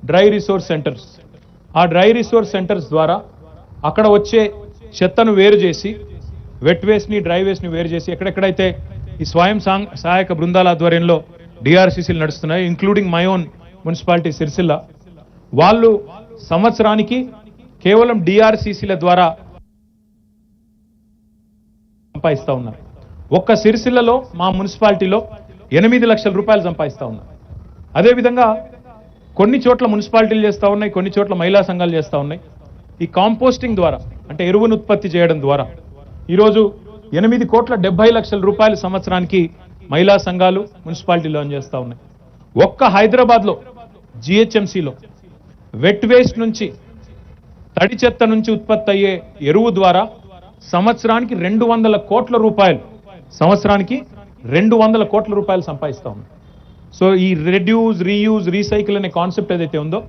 డ్రై రిసోర్స్ సెంటర్స్, ఆ డ్రై రిసోర్స్ సెంటర్స్ ద్వారా అక్కడ వచ్చే చెత్తను వేరు చేసి, వెట్ వేస్ట్ని డ్రై వేస్ట్ని వేరు చేసి, ఎక్కడెక్కడైతే ఈ స్వయం సహాయక బృందాల ఆధ్వర్యంలో డిఆర్సిసిలు నడుస్తున్నాయి, including my own municipality Sircilla, వాళ్ళు సంవత్సరానికి కేవలం డిఆర్సిసిల ద్వారా సంపాదిస్తూ ఉన్నారు. ఒక్క సిరిసిల్లలో మా మున్సిపాలిటీలో 8 లక్షల రూపాయలు సంపాదిస్తూ ఉన్నారు. అదేవిధంగా కొన్ని చోట్ల మున్సిపాలిటీలు చేస్తూ ఉన్నాయి, కొన్ని చోట్ల మహిళా సంఘాలు చేస్తూ ఉన్నాయి. ఈ కాంపోస్టింగ్ ద్వారా, అంటే ఎరువును ఉత్పత్తి చేయడం ద్వారా ఈరోజు 8,70,00,000 రూపాయలు సంవత్సరానికి మహిళా సంఘాలు మున్సిపాలిటీలో చేస్తూ ఉన్నాయి. ఒక్క హైదరాబాద్లో జిహెచ్ఎంసీలో వెట్ వేస్ట్ నుంచి, తడి చెత్త నుంచి ఉత్పత్తి అయ్యే ఎరువు ద్వారా సంవత్సరానికి 200 కోట్ల రూపాయలు, సంవత్సరానికి 200 కోట్ల రూపాయలు సంపాదిస్తూ ఉన్నాయి. సో ఈ రెడ్యూస్, రీయూజ్, రీసైకిల్ అనే కాన్సెప్ట్ ఏదైతే ఉందో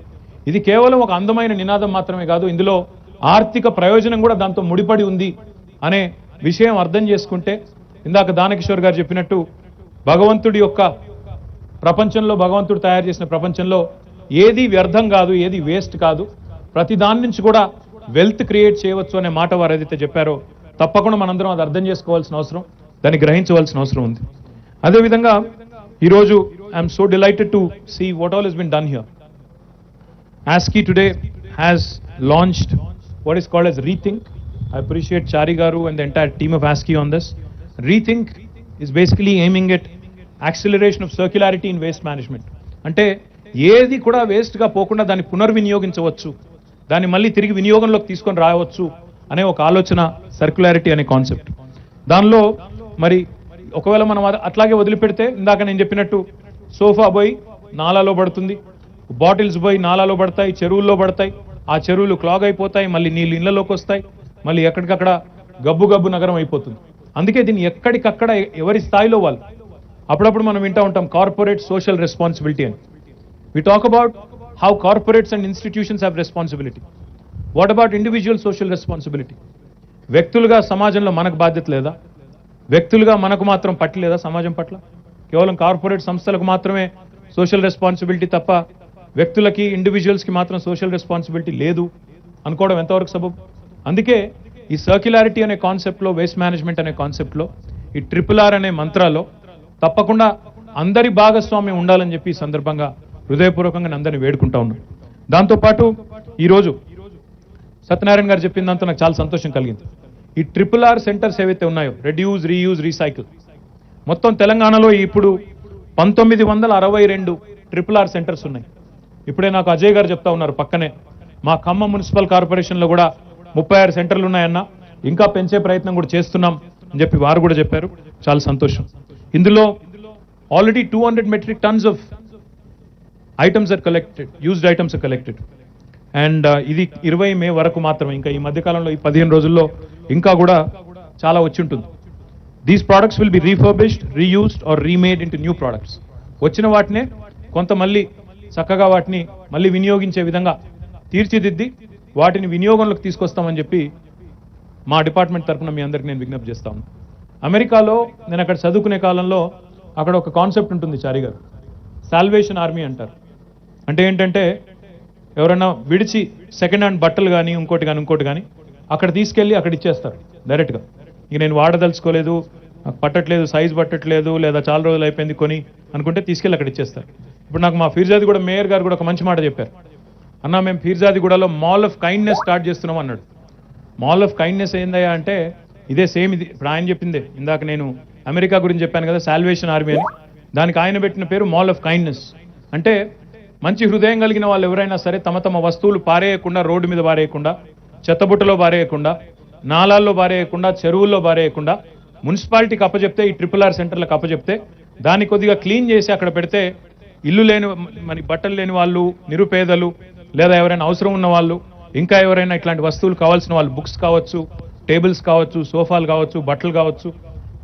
ఇది కేవలం ఒక అందమైన నినాదం మాత్రమే కాదు, ఇందులో ఆర్థిక ప్రయోజనం కూడా దాంతో ముడిపడి ఉంది అనే విషయం అర్థం చేసుకుంటే, ఇందాక దానకిషోర్ గారు చెప్పినట్టు భగవంతుడి యొక్క ప్రపంచంలో, భగవంతుడు తయారు చేసిన ప్రపంచంలో ఏది వ్యర్థం కాదు, ఏది వేస్ట్ కాదు, ప్రతి దాని నుంచి కూడా వెల్త్ క్రియేట్ చేయవచ్చు అనే మాట వారు ఏదైతే చెప్పారో తప్పకుండా మనందరం అది అర్థం చేసుకోవాల్సిన అవసరం, దాన్ని గ్రహించవలసిన అవసరం ఉంది. అదేవిధంగా ఈరోజు I'm so delighted to see what all he's been done here. ASCII today has launched what is called as Rethink. I appreciate Chari Garu and the entire team of ASCII on this. Rethink is basically aiming at acceleration of circularity in waste management. అంటే ఏది కూడా వేస్ట్గా పోకుండా దాన్ని పునర్వినియోగించవచ్చు, దాన్ని మళ్ళీ తిరిగి వినియోగంలోకి తీసుకొని రావచ్చు అనే ఒక ఆలోచన, సర్క్యులారిటీ అనే కాన్సెప్ట్. దానిలో మరి ఒకవేళ మనం అట్లాగే వదిలిపెడితే, ఇందాక నేను చెప్పినట్టు సోఫా పోయి నాలాలో పడుతుంది, బాటిల్స్ పోయి నాలాలో పడతాయి, చెరువుల్లో పడతాయి, ఆ చెరువులు క్లాగ్ అయిపోతాయి, మళ్ళీ నీళ్ళు ఇళ్లలోకి వస్తాయి, మళ్ళీ ఎక్కడికక్కడ గబ్బు గబ్బు నగరం అయిపోతుంది. అందుకే దీన్ని ఎక్కడికక్కడ ఎవరి స్థాయిలో వాళ్ళు. అప్పుడప్పుడు మనం వింటూ ఉంటాం కార్పొరేట్ సోషల్ రెస్పాన్సిబిలిటీ అని. We talk about how corporates and institutions have responsibility. What about individual social responsibility? వ్యక్తులుగా సమాజంలో మనకు బాధ్యత లేదా? వ్యక్తులుగా మనకు మాత్రం పట్టు లేదా సమాజం పట్ల? కేవలం కార్పొరేట్ సంస్థలకు మాత్రమే సోషల్ రెస్పాన్సిబిలిటీ తప్ప వ్యక్తులకి ఇండివిజువల్స్కి మాత్రం సోషల్ రెస్పాన్సిబిలిటీ లేదు అనుకోవడం ఎంతవరకు సబబు? అందుకే ఈ సర్క్యులారిటీ అనే కాన్సెప్ట్లో, వేస్ట్ మేనేజ్మెంట్ అనే కాన్సెప్ట్లో, ఈ RRR అనే మంత్రాలో తప్పకుండా అందరి భాగస్వామ్యం ఉండాలని చెప్పి ఈ సందర్భంగా హృదయపూర్వకంగా అందరినీ వేడుకుంటా ఉన్నాం. దాంతోపాటు ఈరోజు సత్యనారాయణ గారు చెప్పిన దాంతో నాకు చాలా సంతోషం కలిగింది. ఈ RRR సెంటర్స్ ఏవైతే ఉన్నాయో, రెడ్యూస్, రీయూజ్, రీసైకిల్, మొత్తం తెలంగాణలో ఇప్పుడు 1962 RRR సెంటర్స్ ఉన్నాయి. ఇప్పుడే నాకు అజయ్ గారు చెప్తా ఉన్నారు పక్కనే, మా ఖమ్మం మున్సిపల్ కార్పొరేషన్లో కూడా 36 సెంటర్లు ఉన్నాయన్న, ఇంకా పెంచే ప్రయత్నం కూడా చేస్తున్నాం అని చెప్పి వారు కూడా చెప్పారు. చాలా సంతోషం. ఇందులో already 200 metric tons of items are collected, used items are collected. And ఇది 20 మే వరకు మాత్రమే, ఇంకా ఈ మధ్యకాలంలో ఈ 15 రోజుల్లో ఇంకా కూడా చాలా వచ్చి ఉంటుంది. These products will be refurbished, reused or remade into new products. వచ్చిన వాటినే కొంత మళ్ళీ చక్కగా వాటిని మళ్ళీ వినియోగించే విధంగా తీర్చిదిద్ది వాటిని వినియోగంలోకి తీసుకొస్తామని చెప్పి మా డిపార్ట్మెంట్ తరఫున మీ అందరికీ నేను విజ్ఞప్తి చేస్తాను. అమెరికాలో నేను అక్కడ చదువుకునే కాలంలో అక్కడ ఒక కాన్సెప్ట్ ఉంటుంది చారి గారు, సాల్వేషన్ ఆర్మీ అంటారు. అంటే ఏంటంటే ఎవరైనా విడిచి సెకండ్ హ్యాండ్ బట్టలు కానీ ఇంకోటి కానీ అక్కడ తీసుకెళ్ళి అక్కడ ఇచ్చేస్తారు డైరెక్ట్గా. ఇక నేను వాడదలుచుకోలేదు, నాకు పట్టట్లేదు, సైజు పట్టట్లేదు, లేదా చాలా రోజులు అయిపోయింది కొని అనుకుంటే తీసుకెళ్ళి అక్కడ ఇచ్చేస్తారు. ఇప్పుడు నాకు మా ఫిర్జాదిగూడ మేయర్ గారు కూడా ఒక మంచి మాట చెప్పారు. అన్న, మేము ఫిర్జాదిగూడలో మాల్ ఆఫ్ కైండ్నెస్ స్టార్ట్ చేస్తున్నాం అన్నాడు. మాల్ ఆఫ్ కైండ్నెస్ ఏందయ్యా అంటే ఇదే సేమ్, ఇది ఇప్పుడు ఆయన చెప్పిందే. ఇందాక నేను అమెరికా గురించి చెప్పాను కదా, సాల్వేషన్ ఆర్మీ అని, దానికి ఆయన పెట్టిన పేరు మాల్ ఆఫ్ కైండ్నెస్. అంటే మంచి హృదయం కలిగిన వాళ్ళు ఎవరైనా సరే తమ తమ వస్తువులు పారేయకుండా, రోడ్డు మీద పారేయకుండా, చెత్తబుట్టలో పారేయకుండా, నాలాల్లో పారేయకుండా, చెరువుల్లో పారేయకుండా మున్సిపాలిటీకి అప్పచెప్తే, ఈ RRR సెంటర్లకు అప్పచెప్తే దాన్ని కొద్దిగా క్లీన్ చేసి అక్కడ పెడితే ఇల్లు లేని, మరి బట్టలు లేని వాళ్ళు, నిరుపేదలు, లేదా ఎవరైనా అవసరం ఉన్న వాళ్ళు, ఇంకా ఎవరైనా ఇట్లాంటి వస్తువులు కావాల్సిన వాళ్ళు, బుక్స్ కావచ్చు, టేబుల్స్ కావచ్చు, సోఫాలు కావచ్చు, బట్టలు కావచ్చు,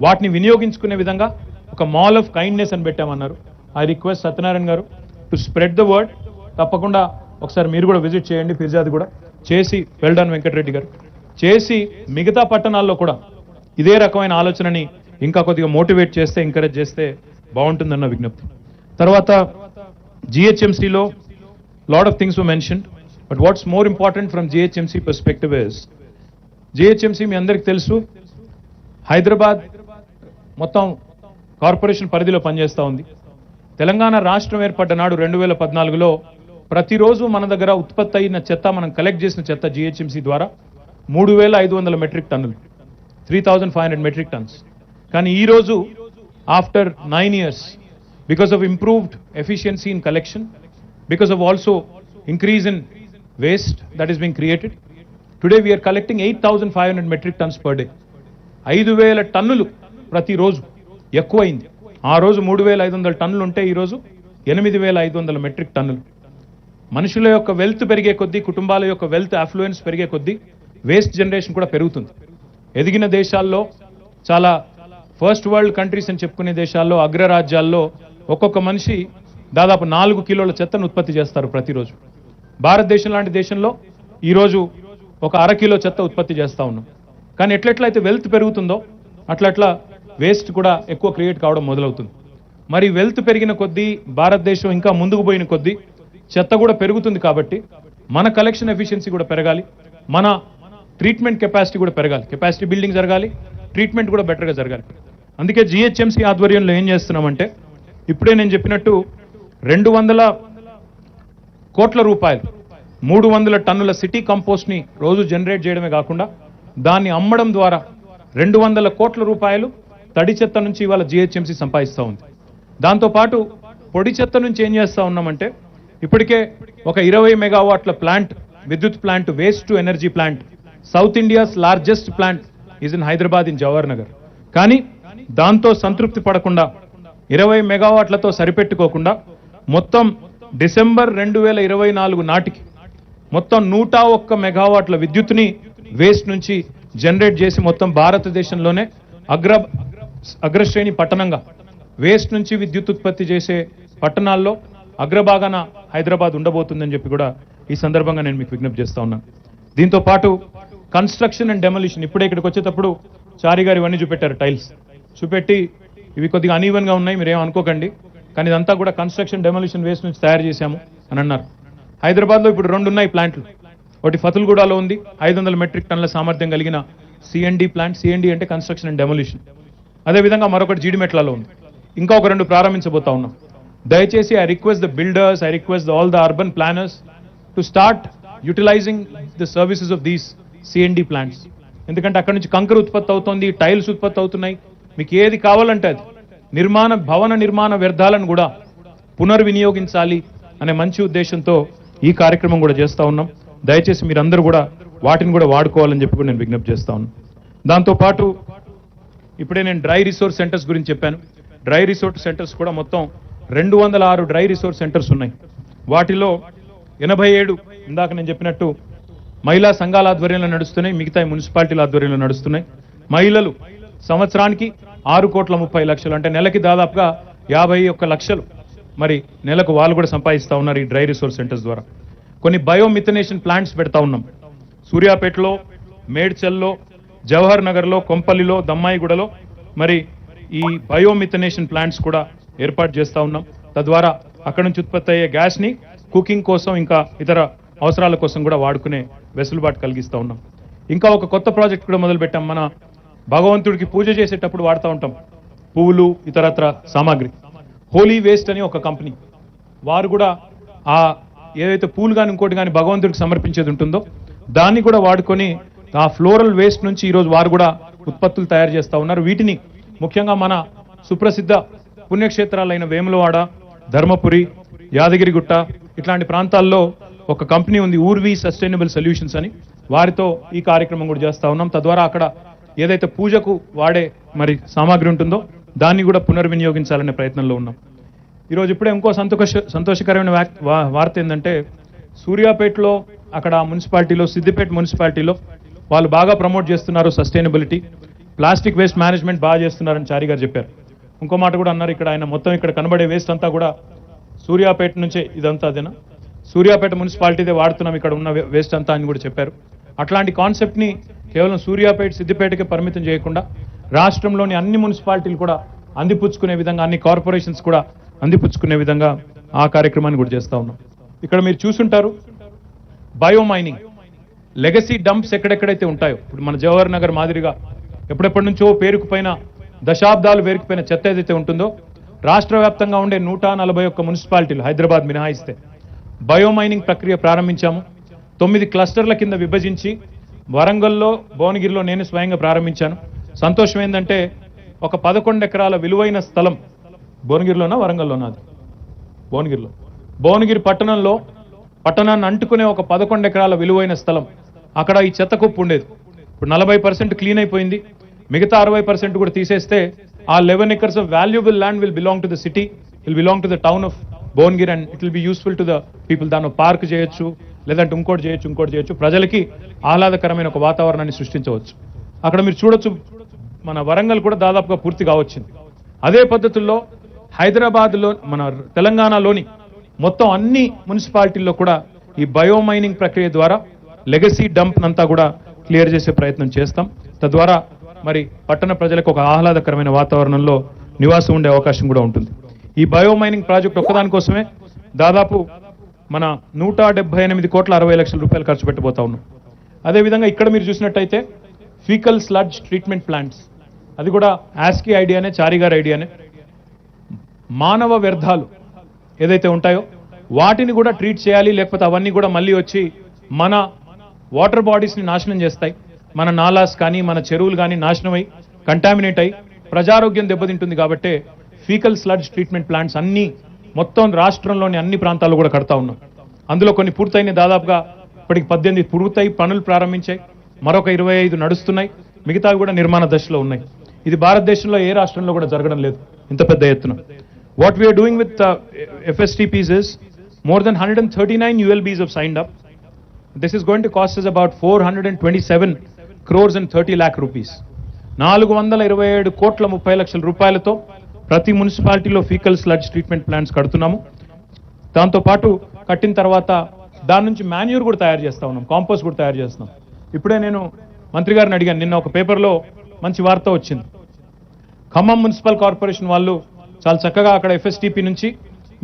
వాటిని వినియోగించుకునే విధంగా ఒక మాల్ ఆఫ్ కైండ్నెస్ అని పెట్టామన్నారు. ఐ రిక్వెస్ట్ సత్యనారాయణ గారు టు స్ప్రెడ్ ద వర్డ్. తప్పకుండా ఒకసారి మీరు కూడా విజిట్ చేయండి ఫిర్జాది కూడా చేసి, వెల్డన్ వెంకటరెడ్డి గారు చేసి, మిగతా పట్టణాల్లో కూడా ఇదే రకమైన ఆలోచనని ఇంకా కొద్దిగా మోటివేట్ చేస్తే, ఎంకరేజ్ చేస్తే బాగుంటుందన్న విజ్ఞప్తి. తర్వాత GHMCలో lot of things were mentioned, but what's more important from GHMC perspective is, GHMC మీ అందరికి తెలుసు హైదరాబాద్ మొత్తం కార్పొరేషన్ పరిధిలో పనిచేస్తూ ఉంది. తెలంగాణ రాష్ట్రం ఏర్పడ్డ నాడు 2014లో ప్రతిరోజు మన దగ్గర ఉత్పత్తి అయిన చెత్త, మనం కలెక్ట్ చేసిన చెత్త GHMC ద్వారా 3500 మెట్రిక్ టన్నులు, 3500 మెట్రిక్ టన్స్. కానీ ఈరోజు after 9 years, because of improved efficiency in collection, because of also increase in waste that is being created, today we are collecting 8500 metric tons per day. 5000 టన్నులు ప్రతిరోజు ఎక్కువైంది. ఆ రోజు 3500 టన్నులు ఉంటే ఈరోజు 8500 మెట్రిక్ టన్నులు. మనుషుల యొక్క వెల్త్ పెరిగే కొద్దీ, కుటుంబాల యొక్క వెల్త్ అఫ్లుయెన్స్ పెరిగే కొద్దీ వేస్ట్ జనరేషన్ కూడా పెరుగుతుంది. ఎదిగిన దేశాల్లో, చాలా ఫస్ట్ వరల్డ్ కంట్రీస్ అని చెప్పుకునే దేశాల్లో, అగ్రరాజ్యాల్లో ఒక్కొక్క మనిషి దాదాపు 4 కిలోల చెత్తను ఉత్పత్తి చేస్తారు ప్రతిరోజు. భారతదేశం లాంటి దేశంలో ఈరోజు ఒక 1/2 కిలో చెత్త ఉత్పత్తి చేస్తూ ఉన్నాం. కానీ ఎట్లెట్లయితే వెల్త్ పెరుగుతుందో అట్లట్లా వేస్ట్ కూడా ఎక్కువ క్రియేట్ కావడం మొదలవుతుంది. మరి వెల్త్ పెరిగిన కొద్దీ, భారతదేశం ఇంకా ముందుకు పోయిన కొద్దీ చెత్త కూడా పెరుగుతుంది. కాబట్టి మన కలెక్షన్ ఎఫిషియన్సీ కూడా పెరగాలి, మన ట్రీట్మెంట్ కెపాసిటీ కూడా పెరగాలి, కెపాసిటీ బిల్డింగ్ జరగాలి, ట్రీట్మెంట్ కూడా బెటర్గా జరగాలి. అందుకే GHMC ఆధ్వర్యంలో ఏం చేస్తున్నామంటే, ఇప్పుడే నేను చెప్పినట్టు 200 కోట్ల రూపాయలు, 300 టన్నుల సిటీ కంపోస్ట్ని రోజు జనరేట్ చేయడమే కాకుండా దాన్ని అమ్మడం ద్వారా 200 కోట్ల రూపాయలు తడి చెత్త నుంచి ఇవాళ GHMC సంపాదిస్తూ ఉంది. దాంతోపాటు పొడి చెత్త నుంచి ఏం చేస్తూ ఉన్నామంటే, ఇప్పటికే ఒక 20 మెగావాట్ల ప్లాంట్, విద్యుత్ plant, waste to energy plant, south India's largest plant is in Hyderabad, in Jawahar Nagar. కానీ దాంతో సంతృప్తి పడకుండా 20 మెగావాట్లతో సరిపెట్టుకోకుండా మొత్తం డిసెంబర్ 2024 నాటికి మొత్తం 101 మెగావాట్ల విద్యుత్తుని వేస్ట్ నుంచి జనరేట్ చేసి మొత్తం భారతదేశంలోనే అగ్రశ్రేణి పట్టణంగా వేస్ట్ నుంచి విద్యుత్ ఉత్పత్తి చేసే పట్టణాల్లో అగ్రభాగాన హైదరాబాద్ ఉండబోతుందని చెప్పి కూడా ఈ సందర్భంగా నేను మీకు విజ్ఞప్తి చేస్తా ఉన్నాను. దీంతో పాటు కన్స్ట్రక్షన్ అండ్ డెమోలిషన్, ఇప్పుడే ఇక్కడికి వచ్చేటప్పుడు చారి గారు ఇవన్నీ చూపెట్టారు, టైల్స్ చూపెట్టి ఇవి కొద్దిగా అన్ఈవెన్గా ఉన్నాయి, మీరేం అనుకోకండి, కానీ ఇదంతా కూడా కన్స్ట్రక్షన్ డెమోలిషన్ వేస్ట్ నుంచి తయారు చేశాము అని అన్నారు. హైదరాబాద్లో ఇప్పుడు 2 ఉన్నాయి ప్లాంట్లు. ఒకటి ఫతుల్గూడలో ఉంది, 500 మెట్రిక్ టన్నుల సామర్థ్యం కలిగిన సిఎండి ప్లాంట్. సిఎండి అంటే కన్స్ట్రక్షన్ అండ్ డెమోలిషన్. అదేవిధంగా మరొకటి జీడిమెట్లలో ఉంది. ఇంకా ఒక 2 ప్రారంభించబోతా ఉన్నాం. దయచేసి I request the builders, I request all the urban planners to start యుటిలైజింగ్ the services of these CMD plants. ఎందుకంటే అక్కడ నుంచి కంకర ఉత్పత్తి అవుతుంది, టైల్స్ ఉత్పత్తి అవుతున్నాయి. మీకు ఏది కావాలంటే అది భవన నిర్మాణ వ్యర్థాలను కూడా పునర్వినియోగించాలి అనే మంచి ఉద్దేశంతో ఈ కార్యక్రమం కూడా చేస్తూ ఉన్నాం. దయచేసి మీరందరూ కూడా వాటిని కూడా వాడుకోవాలని చెప్పి కూడా నేను విజ్ఞప్తి చేస్తా ఉన్నాను. దాంతోపాటు ఇప్పుడే నేను డ్రై రిసోర్స్ సెంటర్స్ గురించి చెప్పాను. డ్రై రిసోర్స్ సెంటర్స్ కూడా మొత్తం 206 డ్రై రిసోర్స్ సెంటర్స్ ఉన్నాయి. వాటిలో 87 ఇందాక నేను చెప్పినట్టు మహిళా సంఘాల ఆధ్వర్యంలో నడుస్తున్నాయి, మిగతా మున్సిపాలిటీల ఆధ్వర్యంలో నడుస్తున్నాయి. మహిళలు సంవత్సరానికి 6,30,00,000 అంటే నెలకి దాదాపుగా 51 లక్షలు మరి నెలకు వాళ్ళు కూడా సంపాదిస్తూ ఉన్నారు ఈ డ్రై రిసోర్స్ సెంటర్స్ ద్వారా. కొన్ని బయోమిథనేషన్ ప్లాంట్స్ పెడతా ఉన్నాం. సూర్యాపేటలో, మేడ్చల్లో, జవహర్ నగర్లో, కొంపల్లిలో, దమ్మాయిగూడలో మరి ఈ బయోమిథనేషన్ ప్లాంట్స్ కూడా ఏర్పాటు చేస్తూ ఉన్నాం. తద్వారా అక్కడ నుంచి ఉత్పత్తి అయ్యే గ్యాస్ని కుకింగ్ కోసం ఇంకా ఇతర అవసరాల కోసం కూడా వాడుకునే వెసులుబాటు కలిగిస్తూ ఉన్నాం. ఇంకా ఒక కొత్త ప్రాజెక్ట్ కూడా మొదలుపెట్టాం. మన భగవంతుడికి పూజ చేసేటప్పుడు వాడుతూ ఉంటాం పువ్వులు, ఇతరత్ర సామాగ్రి. హోలీ వేస్ట్ అని ఒక కంపెనీ, వారు కూడా ఆ ఏదైతే పూలు కానీ ఇంకోటి కానీ భగవంతుడికి సమర్పించేది ఉంటుందో దాన్ని కూడా వాడుకొని ఆ ఫ్లోరల్ వేస్ట్ నుంచి ఈరోజు వారు కూడా ఉత్పత్తులు తయారు చేస్తూ ఉన్నారు. వీటిని ముఖ్యంగా మన సుప్రసిద్ధ పుణ్యక్షేత్రాలైన వేములవాడ, ధర్మపురి, యాదగిరిగుట్ట ఇట్లాంటి ప్రాంతాల్లో ఒక కంపెనీ ఉంది, ఊర్వీ సస్టైనబుల్ సొల్యూషన్స్ అని. వారితో ఈ కార్యక్రమం కూడా చేస్తూ ఉన్నాం. తద్వారా అక్కడ ఏదైతే పూజకు వాడే మరి సామాగ్రి ఉంటుందో దాన్ని కూడా పునర్వినియోగించాలనే ప్రయత్నంలో ఉన్నాం. ఈరోజు ఇప్పుడే ఇంకో సంతోషకరమైన వార్త ఏంటంటే సూర్యాపేటలో అక్కడ మున్సిపాలిటీలో, సిద్దిపేట మున్సిపాలిటీలో వాళ్ళు బాగా ప్రమోట్ చేస్తున్నారు సస్టైనబిలిటీ, ప్లాస్టిక్ వేస్ట్ మేనేజ్మెంట్ బాగా చేస్తున్నారని చారి గారు చెప్పారు. ఇంకో మాట కూడా అన్నారు, ఇక్కడ ఆయన మొత్తం ఇక్కడ కనబడే వేస్ట్ అంతా కూడా సూర్యాపేట నుంచే, ఇదంతా అదేనా సూర్యాపేట మున్సిపాలిటీదే వాడుతున్నాం ఇక్కడ ఉన్న వేస్ట్ అంతా అని కూడా చెప్పారు. అట్లాంటి కాన్సెప్ట్ని కేవలం సూర్యాపేట, సిద్దిపేటకే పరిమితం చేయకుండా రాష్ట్రంలోని అన్ని మున్సిపాలిటీలు కూడా అందిపుచ్చుకునే విధంగా, అన్ని కార్పొరేషన్స్ కూడా అందిపుచ్చుకునే విధంగా ఆ కార్యక్రమాన్ని కూడా చేస్తూ ఉన్నాం. ఇక్కడ మీరు చూసుంటారు బయోమైనింగ్, లెగసీ డంప్స్ ఎక్కడెక్కడైతే ఉంటాయో, ఇప్పుడు మన జవహర్ నగర్ మాదిరిగా ఎప్పుడెప్పటి నుంచో పేరుకుపోయిన దశాబ్దాలు పేరుకుపోయిన చెత్త ఏదైతే ఉంటుందో రాష్ట్ర వ్యాప్తంగా ఉండే 141 మున్సిపాలిటీలు హైదరాబాద్ మినహాయిస్తే బయోమైనింగ్ ప్రక్రియ ప్రారంభించాము. 9 క్లస్టర్ల కింద విభజించి వరంగల్లో, భువనగిరిలో నేను స్వయంగా ప్రారంభించాను. సంతోషం ఏంటంటే ఒక 11 ఎకరాల విలువైన స్థలం భువనగిరిలోనా వరంగల్లోనా, అది భువనగిరి పట్టణంలో, పట్టణాన్ని అంటుకునే ఒక 11 ఎకరాల విలువైన స్థలం, అక్కడ ఈ చెత్త కుప్పు ఉండేది. ఇప్పుడు 40% క్లీన్ అయిపోయింది. మిగతా 60% కూడా తీసేస్తే ఆ 11 acres of valuable land will belong to the city, will belong to the town of Bhuvanagiri, and it will be useful to the people. దాన్ని పార్క్ చేయొచ్చు, లేదంటే ఇంకోటి చేయొచ్చు, ప్రజలకి ఆహ్లాదకరమైన ఒక వాతావరణాన్ని సృష్టించవచ్చు. అక్కడ మీరు చూడొచ్చు మన వరంగల్ కూడా దాదాపుగా పూర్తి కావచ్చింది. అదే పద్ధతుల్లో హైదరాబాద్లో, మన తెలంగాణలోని మొత్తం అన్ని మున్సిపాలిటీల్లో కూడా ఈ బయోమైనింగ్ ప్రక్రియ ద్వారా లెగసీ డంప్ అంతా కూడా క్లియర్ చేసే ప్రయత్నం చేస్తాం. తద్వారా మరి పట్టణ ప్రజలకు ఒక ఆహ్లాదకరమైన వాతావరణంలో నివాసం ఉండే అవకాశం కూడా ఉంటుంది. ఈ బయోమైనింగ్ ప్రాజెక్ట్ ఒక్కదానికోసమే దాదాపు మన 178,60,00,000 రూపాయలు ఖర్చు పెట్టబోతా ఉన్నాం. అదేవిధంగా ఇక్కడ మీరు చూసినట్టయితే ఫీకల్ స్లడ్జ్ ట్రీట్మెంట్ ప్లాంట్స్, అది కూడా ఆస్కీ ఐడియానే, చారి గారి ఐడియానే. మానవ వ్యర్థాలు ఏదైతే ఉంటాయో వాటిని కూడా ట్రీట్ చేయాలి, లేకపోతే అవన్నీ కూడా మళ్ళీ వచ్చి మన వాటర్ బాడీస్ని నాశనం చేస్తాయి. మన నాలాస్ కానీ మన చెరువులు కానీ నాశనమై కంటామినేట్ అయి ప్రజారోగ్యం దెబ్బతింటుంది. కాబట్టి ఫీకల్ స్లడ్జ్ ట్రీట్మెంట్ ప్లాంట్స్ అన్ని మొత్తం రాష్ట్రంలోని అన్ని ప్రాంతాల్లో కూడా కడతా ఉన్నాం. అందులో కొన్ని పూర్తయిన, దాదాపుగా ఇప్పటికి 18 పూర్తయి పనులు ప్రారంభించాయి, మరొక 25 నడుస్తున్నాయి, మిగతావి కూడా నిర్మాణ దశలో ఉన్నాయి. ఇది భారతదేశంలో ఏ రాష్ట్రంలో కూడా జరగడం లేదు. ఇంత పెద్ద ఎత్తున. What we are doing with FSTPs is more than 139 ULBs have signed up. This is going to cost us about 427 crores and 30 lakh rupees. 427 కోట్ల 30 లక్షల రూపాయలతో ప్రతి మున్సిపాలిటీలో ఫీకల్ స్లడ్జ్ ట్రీట్మెంట్ ప్లాంట్స్ కడుతున్నాము. దాంతో పాటు కట్టిన తర్వాత దాని నుంచి మాన్యూర్ కూడా తయారు చేస్తా ఉన్నాం, కాంపోస్ట్ కూడా తయారు చేస్తున్నాం. ఇప్పుడే నేను మంత్రి గారిని అడిగాను, నిన్న ఒక పేపర్లో మంచి వార్త వచ్చింది. ఖమ్మం మున్సిపల్ కార్పొరేషన్ వాళ్ళు చాలా చక్కగా అక్కడ ఎఫ్ఎస్టీపీ నుంచి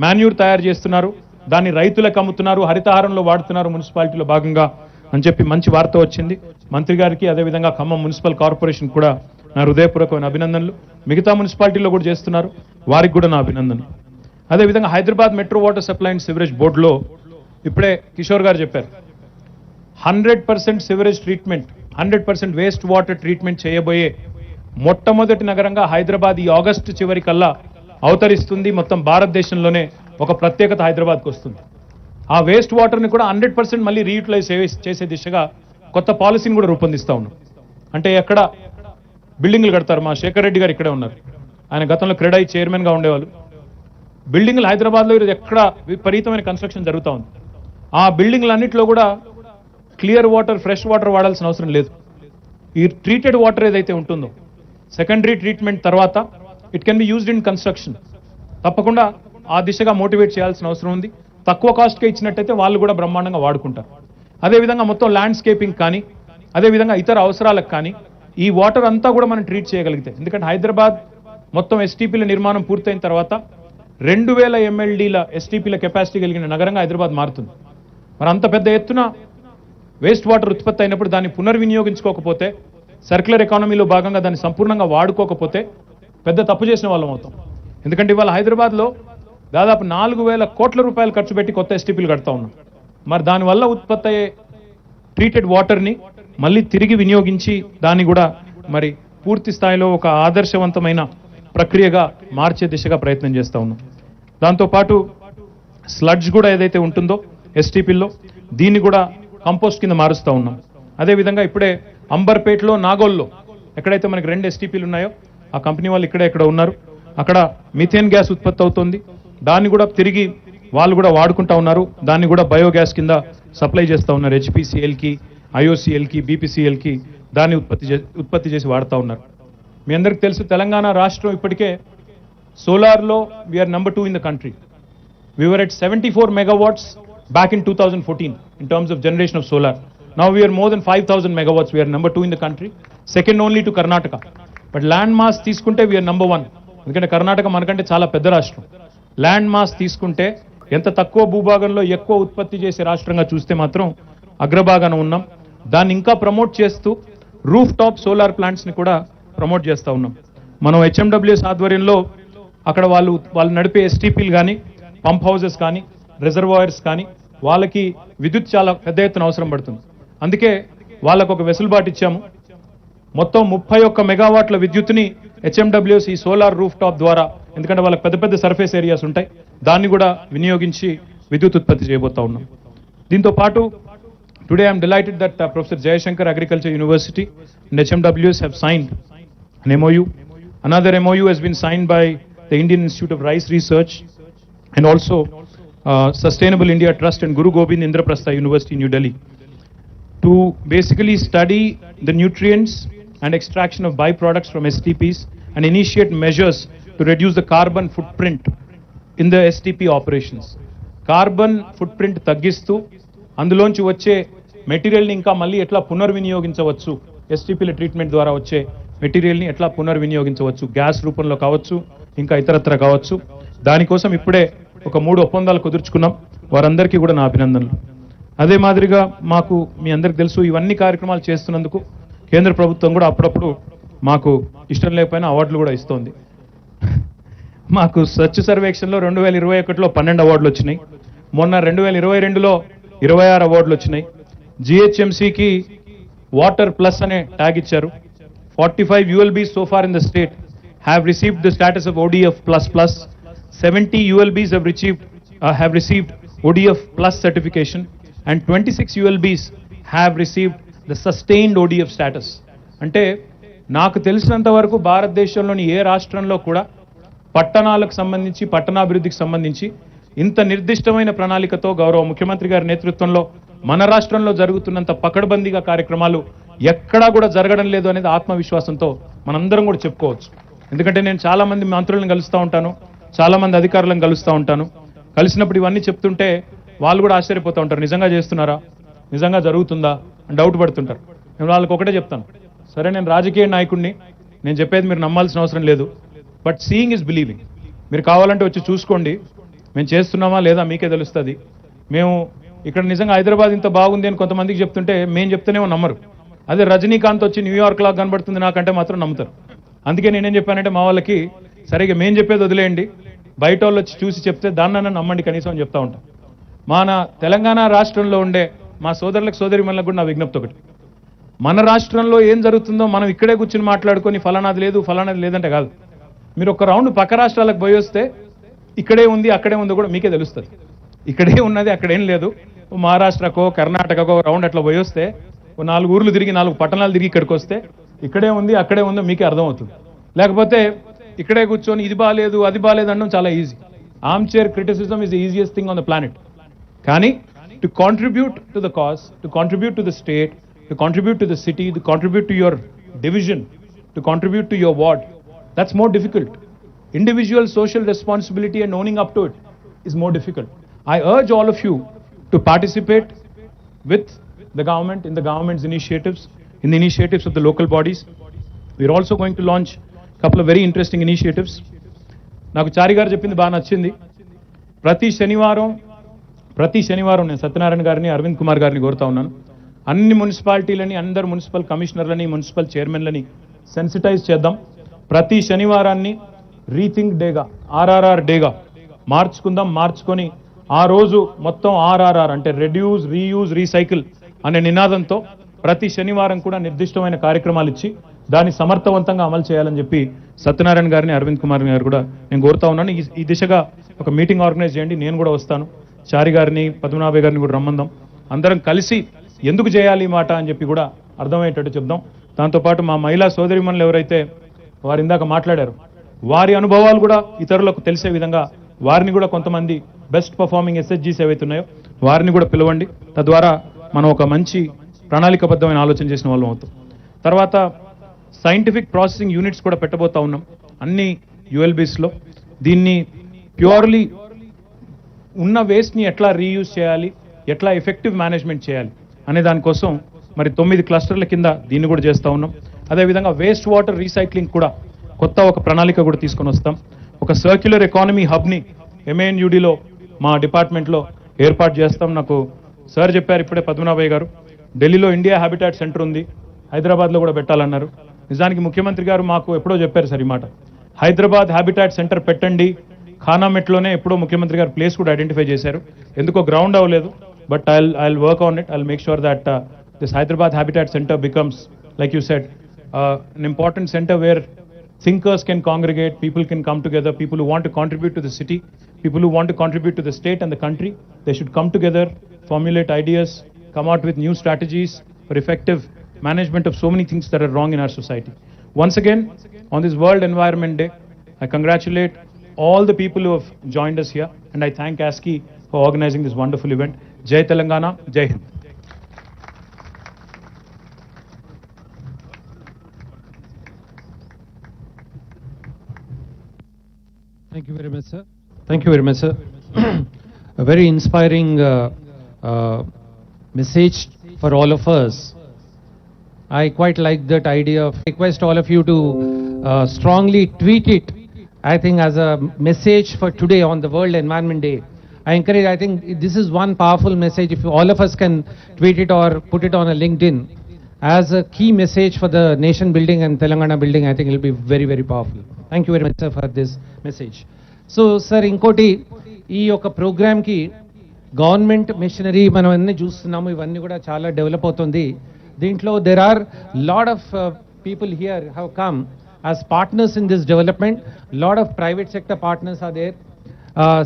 మాన్యూర్ తయారు చేస్తున్నారు, దాన్ని రైతులకు అమ్ముతున్నారు, హరితహారంలో వాడుతున్నారు మున్సిపాలిటీలో భాగంగా అని చెప్పి మంచి వార్త వచ్చింది. మంత్రి గారికి అదేవిధంగా ఖమ్మం మున్సిపల్ కార్పొరేషన్ కూడా నా హృదయపూర్వకమైన అభినందనలు. మిగతా మున్సిపాలిటీలో కూడా చేస్తున్నారు, వారికి కూడా నా అభినందనలు. అదేవిధంగా Hyderabad metro water supply and sewerage బోర్డులో ఇప్పుడే కిషోర్ గారు చెప్పారు, 100% sewerage treatment, 100% waste water treatment చేయబోయే మొట్టమొదటి నగరంగా హైదరాబాద్ ఈ ఆగస్టు చివరి కల్లా అవతరిస్తుంది. మొత్తం భారతదేశంలోనే ఒక ప్రత్యేకత హైదరాబాద్కు వస్తుంది. ఆ వేస్ట్ వాటర్ని కూడా 100% మళ్ళీ రీయూటిలైజ్ చేసే దిశగా కొత్త పాలసీని కూడా రూపొందిస్తూ ఉన్నాం. అంటే ఎక్కడ బిల్డింగ్లు కడతారు, మా శేఖర్ రెడ్డి గారు ఇక్కడే ఉన్నారు, ఆయన గతంలో క్రెడై చైర్మన్గా ఉండేవాళ్ళు. బిల్డింగ్లు హైదరాబాద్లో ఈరోజు ఎక్కడ విపరీతమైన కన్స్ట్రక్షన్ జరుగుతూ ఉంది. ఆ బిల్డింగ్లన్నింటిలో కూడా క్లియర్ వాటర్, ఫ్రెష్ వాటర్ వాడాల్సిన అవసరం లేదు. ఈ ట్రీటెడ్ వాటర్ ఏదైతే ఉంటుందో సెకండరీ ట్రీట్మెంట్ తర్వాత it can be used in construction. తప్పకుండా ఆ దిశగా మోటివేట్ చేయాల్సిన అవసరం ఉంది. తక్కువ కాస్ట్గా ఇచ్చినట్టయితే వాళ్ళు కూడా బ్రహ్మాండంగా వాడుకుంటారు. అదేవిధంగా మొత్తం ల్యాండ్స్కేపింగ్ కానీ అదేవిధంగా ఇతర అవసరాలకు కానీ ఈ వాటర్ అంతా కూడా మనం ట్రీట్ చేయగలిగితే, ఎందుకంటే హైదరాబాద్ మొత్తం ఎస్టీపీల నిర్మాణం పూర్తయిన తర్వాత 2000 MLDల ఎస్టీపీల కెపాసిటీ కలిగిన నగరంగా హైదరాబాద్ మారుతుంది. మరి అంత పెద్ద ఎత్తున వేస్ట్ వాటర్ ఉత్పత్తి అయినప్పుడు దాన్ని పునర్వినియోగించుకోకపోతే, సర్క్యులర్ ఎకానమీలో భాగంగా దాన్ని సంపూర్ణంగా వాడుకోకపోతే పెద్ద తప్పు చేసిన వాళ్ళం అవుతాం. ఎందుకంటే ఇవాళ హైదరాబాద్లో దాదాపు 4000 కోట్ల రూపాయలు ఖర్చు పెట్టి కొత్త ఎస్టీపీలు కడతా ఉన్నాం. మరి దానివల్ల ఉత్పత్తి అయ్యే ట్రీటెడ్ వాటర్ని మళ్ళీ తిరిగి వినియోగించి దాన్ని కూడా మరి పూర్తి స్థాయిలో ఒక ఆదర్శవంతమైన ప్రక్రియగా మార్చే దిశగా ప్రయత్నం చేస్తూ ఉన్నాం. దాంతోపాటు స్లడ్జ్ కూడా ఏదైతే ఉంటుందో ఎస్టీపీల్లో దీన్ని కూడా కంపోస్ట్ కింద మారుస్తూ ఉన్నాం. అదేవిధంగా ఇప్పుడే అంబర్పేటలో, నాగోల్లో ఎక్కడైతే మనకి 2 ఎస్టీపీలు ఉన్నాయో ఆ కంపెనీ వాళ్ళు ఇక్కడే ఇక్కడ ఉన్నారు. అక్కడ మిథేన్ గ్యాస్ ఉత్పత్తి అవుతుంది, దాన్ని కూడా తిరిగి వాళ్ళు కూడా వాడుకుంటా ఉన్నారు. దాన్ని కూడా బయోగ్యాస్ కింద సప్లై చేస్తూ ఉన్నారు. హెచ్పిసిఎల్కి, ఐఓసిఎల్కి, బీపీసీఎల్కి దాన్ని ఉత్పత్తి చేసి వాడుతూ ఉన్నారు. మీ అందరికీ తెలుసు, తెలంగాణ రాష్ట్రం ఇప్పటికే సోలార్లో we're number 2 in the country. We were at 74 megawatts back in 2014 in terms of generation of solar. Now we are more than 5,000 megawatts. We are number 2 in the country, second only to Karnataka. But land mass తీసుకుంటే we are number 1. ఎందుకంటే కర్ణాటక మనకంటే చాలా పెద్ద రాష్ట్రం. Land mass తీసుకుంటే ఎంత తక్కువ భూభాగంలో ఎక్కువ ఉత్పత్తి చేసే రాష్ట్రంగా చూస్తే మాత్రం అగ్రభాగాన ఉన్నాం. దాన్ని ఇంకా ప్రమోట్ చేస్తూ రూఫ్ టాప్ సోలార్ ప్లాంట్స్ని కూడా ప్రమోట్ చేస్తూ ఉన్నాం. మనం హెచ్ఎండబ్ల్యూఎస్ ఆధ్వర్యంలో అక్కడ వాళ్ళు నడిపే ఎస్టీపీలు కానీ, పంప్ హౌసెస్ కానీ, రిజర్వాయర్స్ కానీ వాళ్ళకి విద్యుత్ చాలా పెద్ద ఎత్తున అవసరం పడుతుంది. అందుకే వాళ్ళకు ఒక వెసులుబాటు ఇచ్చాము. మొత్తం 31 మెగావాట్ల విద్యుత్ని హెచ్ఎండబ్ల్యూఎస్ ఈ సోలార్ రూఫ్ టాప్ ద్వారా, ఎందుకంటే వాళ్ళకి పెద్ద పెద్ద సర్ఫేస్ ఏరియాస్ ఉంటాయి, దాన్ని కూడా వినియోగించి విద్యుత్ ఉత్పత్తి చేయబోతా ఉన్నాం. దీంతో పాటు today I'm delighted that professor Jayashankar agriculture university and HMWS have signed an MOU. Another MOU has been signed by the Indian Institute of Rice Research and also Sustainable India Trust and Guru Gobind Indraprastha University, New Delhi, to basically study the nutrients and extraction of byproducts from STPs and initiate measures to reduce the carbon footprint in the STP operations. Carbon footprint తగ్గిస్తూ అందులోంచి వచ్చే మెటీరియల్ని ఇంకా మళ్ళీ ఎట్లా పునర్వినియోగించవచ్చు, ఎస్టీపీల treatment ద్వారా వచ్చే మెటీరియల్ని ఎట్లా పునర్వినియోగించవచ్చు, గ్యాస్ రూపంలో కావచ్చు, ఇంకా ఇతరత్ర కావచ్చు. దానికోసం ఇప్పుడే ఒక 3 ఒప్పందాలు కుదుర్చుకున్నాం. వారందరికీ కూడా నా అభినందనలు. అదే మాదిరిగా మాకు మీ అందరికి తెలుసు, ఇవన్నీ కార్యక్రమాలు చేస్తున్నందుకు కేంద్ర ప్రభుత్వం కూడా అప్పుడప్పుడు మాకు ఇష్టం లేకపోయినా అవార్డులు కూడా ఇస్తోంది. మాకు స్వచ్ఛ సర్వేక్షణలో 2021లో 12 అవార్డులు వచ్చినాయి. మొన్న 2022లో 26 అవార్డులు వచ్చినాయి. జిహెచ్ఎంసీకి వాటర్ ప్లస్ అనే ట్యాగ్ ఇచ్చారు. 45 ULBs so far in the state have received the status of ODF++. 70 ULBs have received ODF plus certification and 26 ULBs have received the sustained ODF status. అంటే నాకు తెలిసినంత వరకు భారతదేశంలోని ఏ రాష్ట్రంలో కూడా పట్టణాలకు సంబంధించి పట్టణాభివృద్ధికి సంబంధించి ఇంత నిర్దిష్టమైన ప్రణాళికతో గౌరవ ముఖ్యమంత్రి గారి నేతృత్వంలో మన రాష్ట్రంలో జరుగుతున్నంత పకడ్బందీగా కార్యక్రమాలు ఎక్కడా కూడా జరగడం లేదు అనేది ఆత్మవిశ్వాసంతో మనందరం కూడా చెప్పుకోవచ్చు. ఎందుకంటే నేను చాలా మంది మంత్రులను కలుస్తూ ఉంటాను, చాలా మంది అధికారులను కలుస్తూ ఉంటాను. కలిసినప్పుడు ఇవన్నీ చెప్తుంటే వాళ్ళు కూడా ఆశ్చర్యపోతూ ఉంటారు, నిజంగా చేస్తున్నారా, నిజంగా జరుగుతుందా అని డౌట్ పడుతుంటారు. నేను వాళ్ళకి ఒకటే చెప్తాను, సరే నేను రాజకీయ నాయకుడిని, నేను చెప్పేది మీరు నమ్మాల్సిన అవసరం లేదు, బట్ సీయింగ్ ఇస్ బిలీవింగ్. మీరు కావాలంటే వచ్చి చూసుకోండి, మేము చేస్తున్నామా లేదా మీకే తెలుస్తుంది. మేము ఇక్కడ నిజంగా హైదరాబాద్ ఇంత బాగుంది అని కొంతమందికి చెప్తుంటే మేము చెప్తేనేమో నమ్మరు. అదే రజనీకాంత్ వచ్చి న్యూయార్క్ లాగా కనబడుతుంది నాకంటే మాత్రం నమ్ముతారు. అందుకే నేనేం చెప్పానంటే మా వాళ్ళకి, సరిగ్గా మేము చెప్పేది వదిలేయండి, బయట వాళ్ళు వచ్చి చూసి చెప్తే దాన్నన్నా నమ్మండి కనీసం అని చెప్తా ఉంటాం. మన తెలంగాణ రాష్ట్రంలో ఉండే మా సోదరులకు సోదరిమణులకు కూడా నా విజ్ఞప్తి ఒకటి, మన రాష్ట్రంలో ఏం జరుగుతుందో మనం ఇక్కడే కూర్చుని మాట్లాడుకొని ఫలానాది లేదు ఫలానాది లేదంటే కాదు. మీరు ఒక రౌండ్ పక్క రాష్ట్రాలకు పోయి వస్తే ఇక్కడే ఉంది అక్కడే ఉందో కూడా మీకే తెలుస్తుంది. ఇక్కడే ఉన్నది అక్కడేం లేదు. మహారాష్ట్రకో కర్ణాటకకో రౌండ్ అట్లా పోయి వస్తే 4 ఊర్లు తిరిగి 4 పట్టణాలు తిరిగి ఇక్కడికి వస్తే ఇక్కడే ఉంది అక్కడే ఉందో మీకే అర్థమవుతుంది. లేకపోతే ఇక్కడే కూర్చొని ఇది బాలేదు అది బాలేదు అనడం చాలా easy. Arm chair criticism is the easiest thing on the planet. కానీ to contribute to the cause, to contribute to the state, to contribute to the city, to contribute to your division, to contribute to your ward, that's more difficult. Individual social responsibility and owning up to it is more difficult. I urge all of you to participate with the government in the government's initiatives, in the initiatives of the local bodies. We are also going to launch a couple of very interesting initiatives. నాకు చారి గారు చెప్పింది బాగా నచ్చింది. ప్రతి శనివారం నేను సత్యనారాయణ గారిని అరవింద్ కుమార్ గారిని కోరుతా ఉన్నాను, అన్ని మున్సిపాలిటీలని అందరు మున్సిపల్ కమిషనర్లని మున్సిపల్ చైర్మన్లని సెన్సిటైజ్ చేద్దాం. ప్రతి శనివారాన్ని రీథింక్ డేగా, ఆర్ఆర్ఆర్ డేగా మార్చుకుందాం. మార్చుకొని ఆ రోజు మొత్తం ఆర్ఆర్ఆర్ అంటే రెడ్యూస్ రీయూజ్ రీసైకిల్ అనే నినాదంతో ప్రతి శనివారం కూడా నిర్దిష్టమైన కార్యక్రమాలు ఇచ్చి దాన్ని సమర్థవంతంగా అమలు చేయాలని చెప్పి సత్యనారాయణ గారిని అరవింద్ కుమార్ గారు కూడా నేను కోరుతా ఉన్నాను. ఈ దిశగా ఒక మీటింగ్ ఆర్గనైజ్ చేయండి, నేను కూడా వస్తాను. చారి గారిని పద్మనాభయ్య గారిని కూడా రమ్మందాం. అందరం కలిసి ఎందుకు చేయాలి ఈ మాట అని చెప్పి కూడా అర్థమయ్యేటట్టు చెప్దాం. దాంతోపాటు మా మహిళా సోదరిమణులు ఎవరైతే వారు ఇందాక మాట్లాడారు, వారి అనుభవాలు కూడా ఇతరులకు తెలిసే విధంగా వారిని కూడా కొంతమంది బెస్ట్ పర్ఫార్మింగ్ ఎస్హెచ్జీస్ ఏవైతే ఉన్నాయో వారిని కూడా పిలవండి. తద్వారా మనం ఒక మంచి ప్రణాళికబద్ధమైన ఆలోచన చేసిన వాళ్ళం అవుతాం. తర్వాత సైంటిఫిక్ ప్రాసెసింగ్ యూనిట్స్ కూడా పెట్టబోతా ఉన్నాం అన్ని యుఎల్బీస్లో. దీన్ని ప్యూర్లీ ఉన్న వేస్ట్ని ఎట్లా రీయూజ్ చేయాలి, ఎట్లా ఎఫెక్టివ్ మేనేజ్మెంట్ చేయాలి అనే దానికోసం మరి 9 క్లస్టర్ల కింద దీన్ని కూడా చేస్తూ ఉన్నాం. అదేవిధంగా వేస్ట్ వాటర్ రీసైక్లింగ్ కూడా కొత్త ఒక ప్రణాళిక కూడా తీసుకొని వస్తాం. ఒక సర్క్యులర్ ఎకానమీ హబ్ని MANUDలో మా డిపార్ట్మెంట్లో ఏర్పాటు చేస్తాం. నాకు సార్ చెప్పారు ఇప్పుడే పద్మనాభయ్య గారు, ఢిల్లీలో ఇండియా హ్యాబిటాట్ సెంటర్ ఉంది, హైదరాబాద్లో కూడా పెట్టాలన్నారు. నిజానికి ముఖ్యమంత్రి గారు మాకు ఎప్పుడో చెప్పారు సార్ ఈ మాట, హైదరాబాద్ హ్యాబిటాట్ సెంటర్ పెట్టండి. ఖానామెట్లోనే ఎప్పుడో ముఖ్యమంత్రి గారు ప్లేస్ కూడా ఐడెంటిఫై చేశారు, ఎందుకో గ్రౌండ్ అవ్వలేదు. But I'll work on it. I'll make sure that this Hyderabad Habitat Center becomes, like you said, an important center where thinkers can congregate, people can come together, people who want to contribute to the city, people who want to contribute to the state and the country, they should come together, formulate ideas, come out with new strategies for effective management of so many things that are wrong in our society. Once again, on this World Environment Day, I congratulate all the people who have joined us here, and I thank ASCI for organizing this wonderful event. Jai Telangana, Jai Hind. Thank you very much, sir. Thank you very much, sir. A very inspiring message for all of us. I quite like that idea of request all of you to strongly tweet it, I think, as a message for today on the World Environment Day. I encourage, I think this is one powerful message. If all of us can tweet it or put it on a LinkedIn as a key message for the nation building and Telangana building, I think it will be very, very powerful. Thank you very much, sir, for this message. So, sir, inkoti ee oka program ki government machinery మనం అన్ని చూస్తున్నాము, ఇవన్నీ కూడా చాలా develop అవుతుంది. దీంట్లో there are lot of people here have come as partners in this development. Lot of private sector partners are there.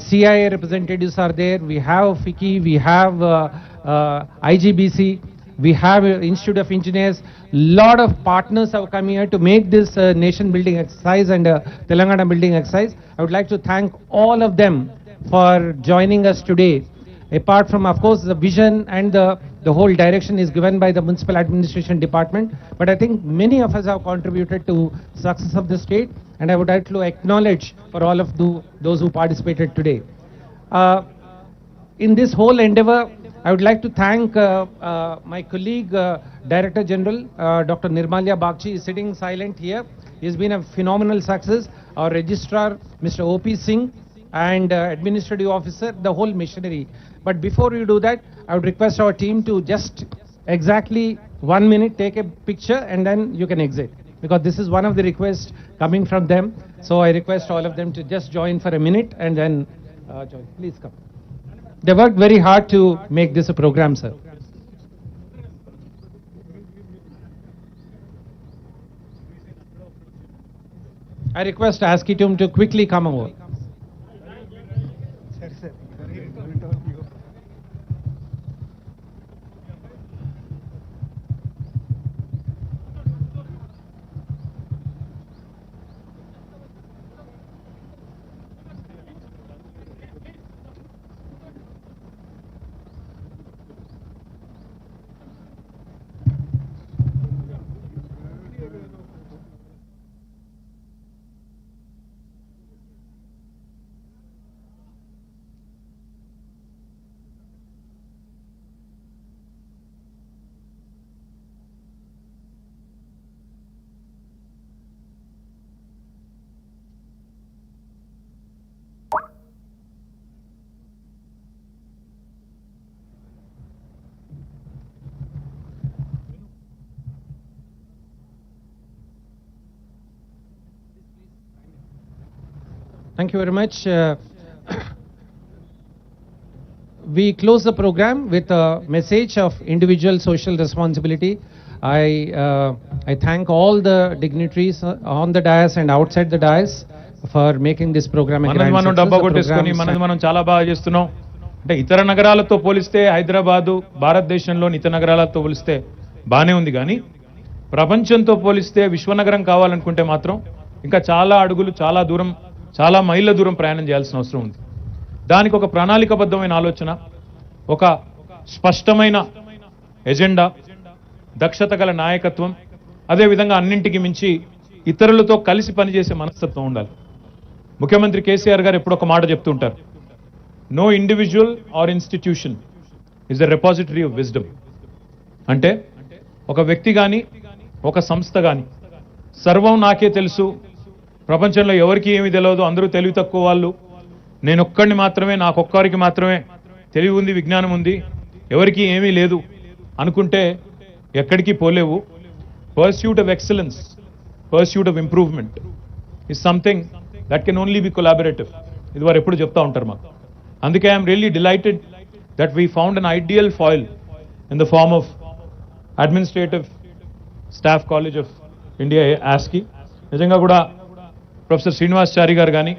CIA representatives are there. We have FICCI, we have IGBC, we have Institute of Engineers. Lot of partners have come here to make this nation building exercise and Telangana building exercise. I would like to thank all of them for joining us today. Apart from, of course, the vision and the whole direction is given by the Municipal Administration Department, but I think many of us have contributed to success of the state, and I would like to acknowledge for all of those who participated today. In this whole endeavor, I would like to thank my colleague, Director General, Dr. Nirmalya Bagchi, is sitting silent here. He has been a phenomenal success. Our Registrar, Mr. O.P. Singh, and Administrative Officer, the whole machinery. But before you do that, I would request our team to just exactly 1 minute take a picture and then you can exit. Because this is one of the requests coming from them. So I request all of them to just join for a minute and then join. Please come. They worked very hard to make this a program, sir. I request Askitum to quickly come over. Thank you very much. We close the program with a message of individual social responsibility. I thank all the dignitaries on the dais and outside the dais for making this program a grand మనం success. డబ్బా The కొట్టేసుకొని program మనం చాలా బాగా చేస్తున్నాం. అంటే ఇతర నగరాలతో పోలిస్తే హైదరాబాదు భారతదేశంలోని ఇతర నగరాలతో పోలిస్తే బానే ఉంది, కానీ ప్రపంచంతో పోలిస్తే విశ్వనగరం కావాలనుకుంటే మాత్రం ఇంకా చాలా అడుగులు, చాలా దూరం, చాలా మైళ్ళ దూరం ప్రయాణం చేయాల్సిన అవసరం ఉంది. దానికి ఒక ప్రణాళికాబద్ధమైన ఆలోచన, ఒక స్పష్టమైన ఎజెండా, దక్షత గల నాయకత్వం, అదేవిధంగా అన్నింటికి మించి ఇతరులతో కలిసి పనిచేసే మనస్తత్వం ఉండాలి. ముఖ్యమంత్రి కేసీఆర్ గారు ఎప్పుడు ఒక మాట చెప్తుంటారు, no individual or institution is the repository of wisdom. అంటే ఒక వ్యక్తి కానీ ఒక సంస్థ కానీ సర్వం నాకే తెలుసు, ప్రపంచంలో ఎవరికి ఏమీ తెలియదు, అందరూ తెలివి తక్కువ వాళ్ళు, నేనొక్కడిని మాత్రమే, నాకొక్కరికి మాత్రమే తెలివి ఉంది, విజ్ఞానం ఉంది, ఎవరికి ఏమీ లేదు అనుకుంటే ఎక్కడికి పోలేవు. Pursuit of excellence, pursuit of improvement is something that can only be collaborative. ఇది వారు ఎప్పుడు చెప్తా ఉంటారు మాకు. అందుకే I'm really delighted that we found an ideal foil in the form of administrative staff college of India, ASCI. నిజంగా కూడా professor Srinivasachari గారు కానీ